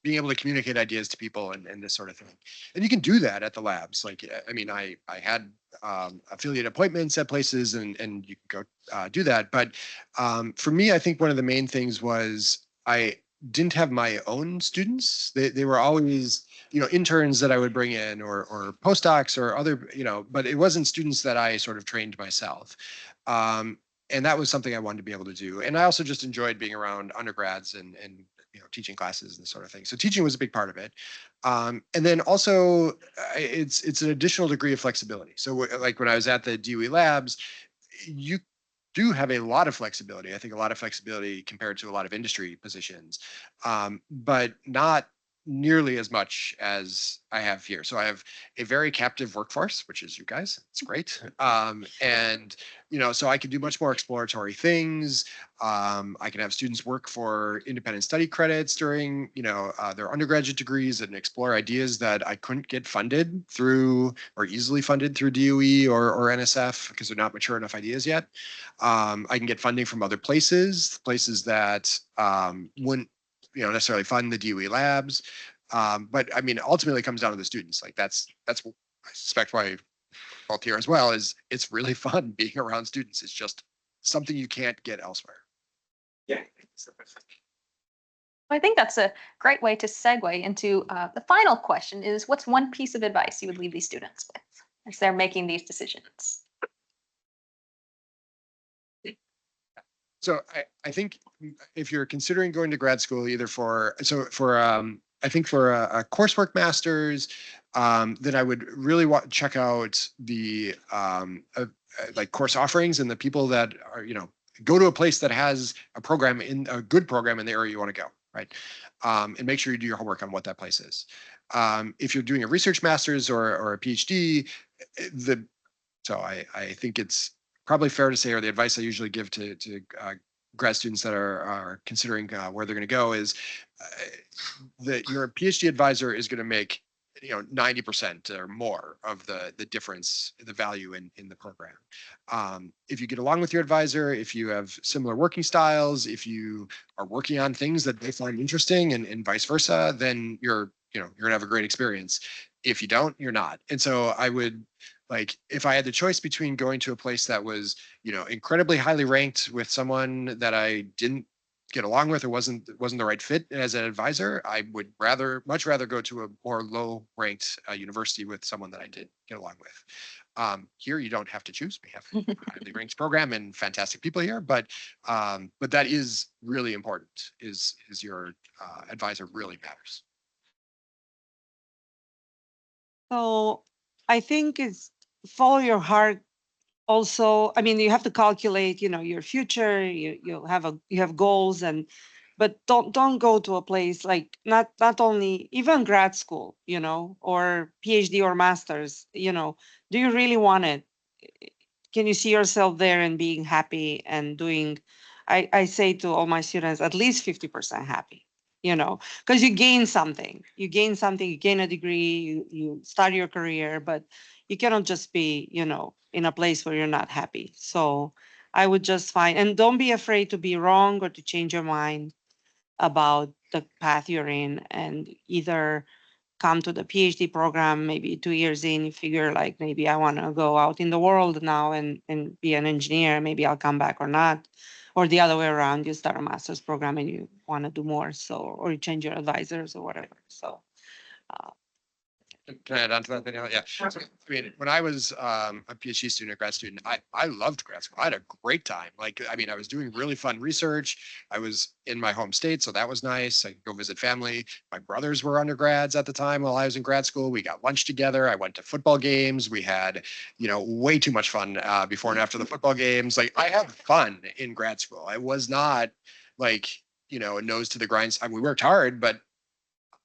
being able to communicate ideas to people and this sort of thing. And you can do that at the labs. Like, I mean, I had affiliate appointments at places, and you can go do that. But for me, I think one of the main things was I didn't have my own students. They were always interns that I would bring in or postdocs or other but it wasn't students that I sort of trained myself. And that was something I wanted to be able to do. And I also just enjoyed being around undergrads and teaching classes and this sort of thing. So teaching was a big part of it. And then also it's an additional degree of flexibility. So like when I was at the DOE labs, you do have a lot of flexibility. I think a lot of flexibility compared to a lot of industry positions, but not nearly as much as I have here. So I have a very captive workforce, which is you guys. It's great. And so I can do much more exploratory things. I can have students work for independent study credits during their undergraduate degrees and explore ideas that I couldn't get funded through or easily funded through DOE or NSF because they're not mature enough ideas yet. I can get funding from other places that wouldn't necessarily fund the DOE labs. But I mean, ultimately it comes down to the students. Like that's I suspect why both here as well is it's really fun being around students. It's just something you can't get elsewhere. Yeah. I think that's a great way to segue into the final question is what's one piece of advice you would leave these students with as they're making these decisions? So I think if you're considering going to grad school, either I think for a coursework master's, then I would really check out the like course offerings and the people that are, go to a place that has a good program in the area you want to go, right? And make sure you do your homework on what that place is. If you're doing a research master's or a PhD, so I think it's probably fair to say, or the advice I usually give to grad students that are considering where they're going to go is that your PhD advisor is going to make 90% or more of the difference, the value in the program. If you get along with your advisor, if you have similar working styles, if you are working on things that they find interesting and vice versa, then you're gonna have a great experience. If you don't, you're not. And so I would, like, if I had the choice between going to a place that was, incredibly highly ranked with someone that I didn't get along with or wasn't the right fit as an advisor, I would much rather go to a more low ranked university with someone that I did get along with. Here you don't have to choose. We have a highly ranked program and fantastic people here, but that is really important. Is your advisor really matters. So I think it's follow your heart. Also, I mean, you have to calculate, your future. You have goals, but don't go to a place like not only even grad school, or PhD or masters. Do you really want it? Can you see yourself there and being happy and doing? I say to all my students, at least 50% happy. Because you gain something. You gain a degree, you start your career, but you cannot just be, in a place where you're not happy. So I would just and don't be afraid to be wrong or to change your mind about the path you're in, and either come to the PhD program, maybe 2 years in, you figure like, maybe I want to go out in the world now and be an engineer, maybe I'll come back or not. Or the other way around, you start a master's program and you want to do more, or you change your advisors or whatever. So Can I add on to that, Danielle? Yeah. So, I mean, when I was a PhD student, a grad student, I loved grad school. I had a great time. Like, I mean, I was doing really fun research. I was in my home state, so that was nice. I could go visit family. My brothers were undergrads at the time while I was in grad school. We got lunch together. I went to football games. We had, way too much fun before and after the football games. Like, I had fun in grad school. I was not like, a nose to the grind. I mean, we worked hard, but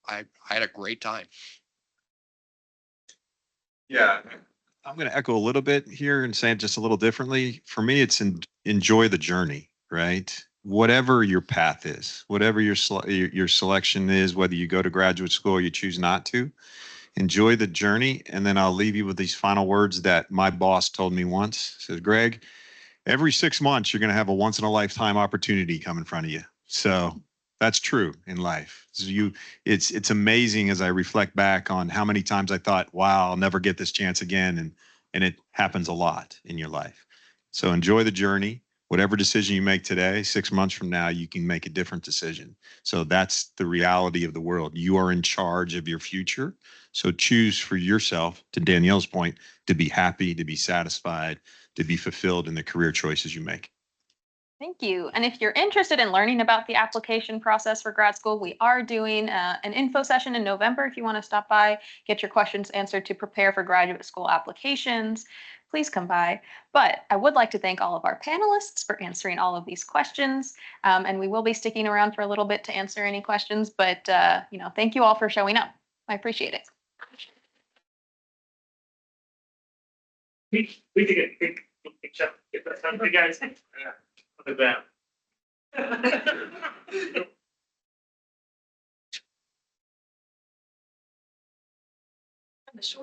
I had a great time. Yeah, I'm going to echo a little bit here and say it just a little differently. For me, it's enjoy the journey, right? Whatever your path is, whatever your selection is, whether you go to graduate school or you choose not to, enjoy the journey. And then I'll leave you with these final words that my boss told me once. He says, Greg, every 6 months, you're going to have a once in a lifetime opportunity come in front of you. So that's true in life. So it's amazing as I reflect back on how many times I thought, wow, I'll never get this chance again. And it happens a lot in your life. So enjoy the journey. Whatever decision you make today, 6 months from now, you can make a different decision. So that's the reality of the world. You are in charge of your future. So choose for yourself, to Danielle's point, to be happy, to be satisfied, to be fulfilled in the career choices you make. Thank you. And if you're interested in learning about the application process for grad school, we are doing an info session in November. If you want to stop by, get your questions answered to prepare for graduate school applications, please come by. But I would like to thank all of our panelists for answering all of these questions. And we will be sticking around for a little bit to answer any questions. But thank you all for showing up. I appreciate it. We did a big picture. Get that done, you guys. Yeah. On the ground.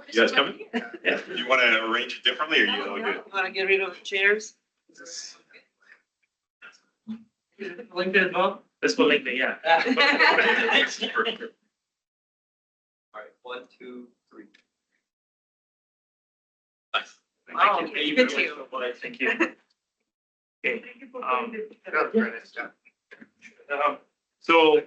You guys coming? Yeah. You want to arrange it differently or you all good? Want to get rid of the chairs? LinkedIn as well? Let's go LinkedIn, yeah. All right, 1, 2, 3. Nice. Wow, Thank you. good to you. Thank you. Okay. So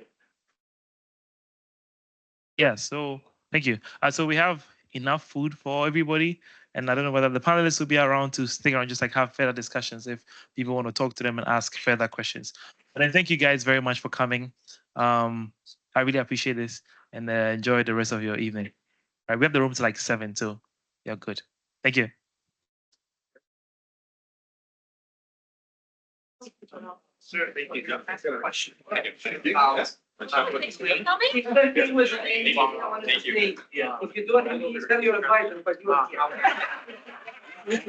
Yeah, so thank you. So we have enough food for everybody. And I don't know whether the panelists will be around to stick around, just like have further discussions if people want to talk to them and ask further questions. But I thank you guys very much for coming. I really appreciate this and enjoy the rest of your evening. All right, we have the room to like 7, so you're good. Thank you. Sure, thank you. That's a question. Thanks, Lee. It was amazing. Thank you. Yeah, if you do it, you send your advisor, but you are here.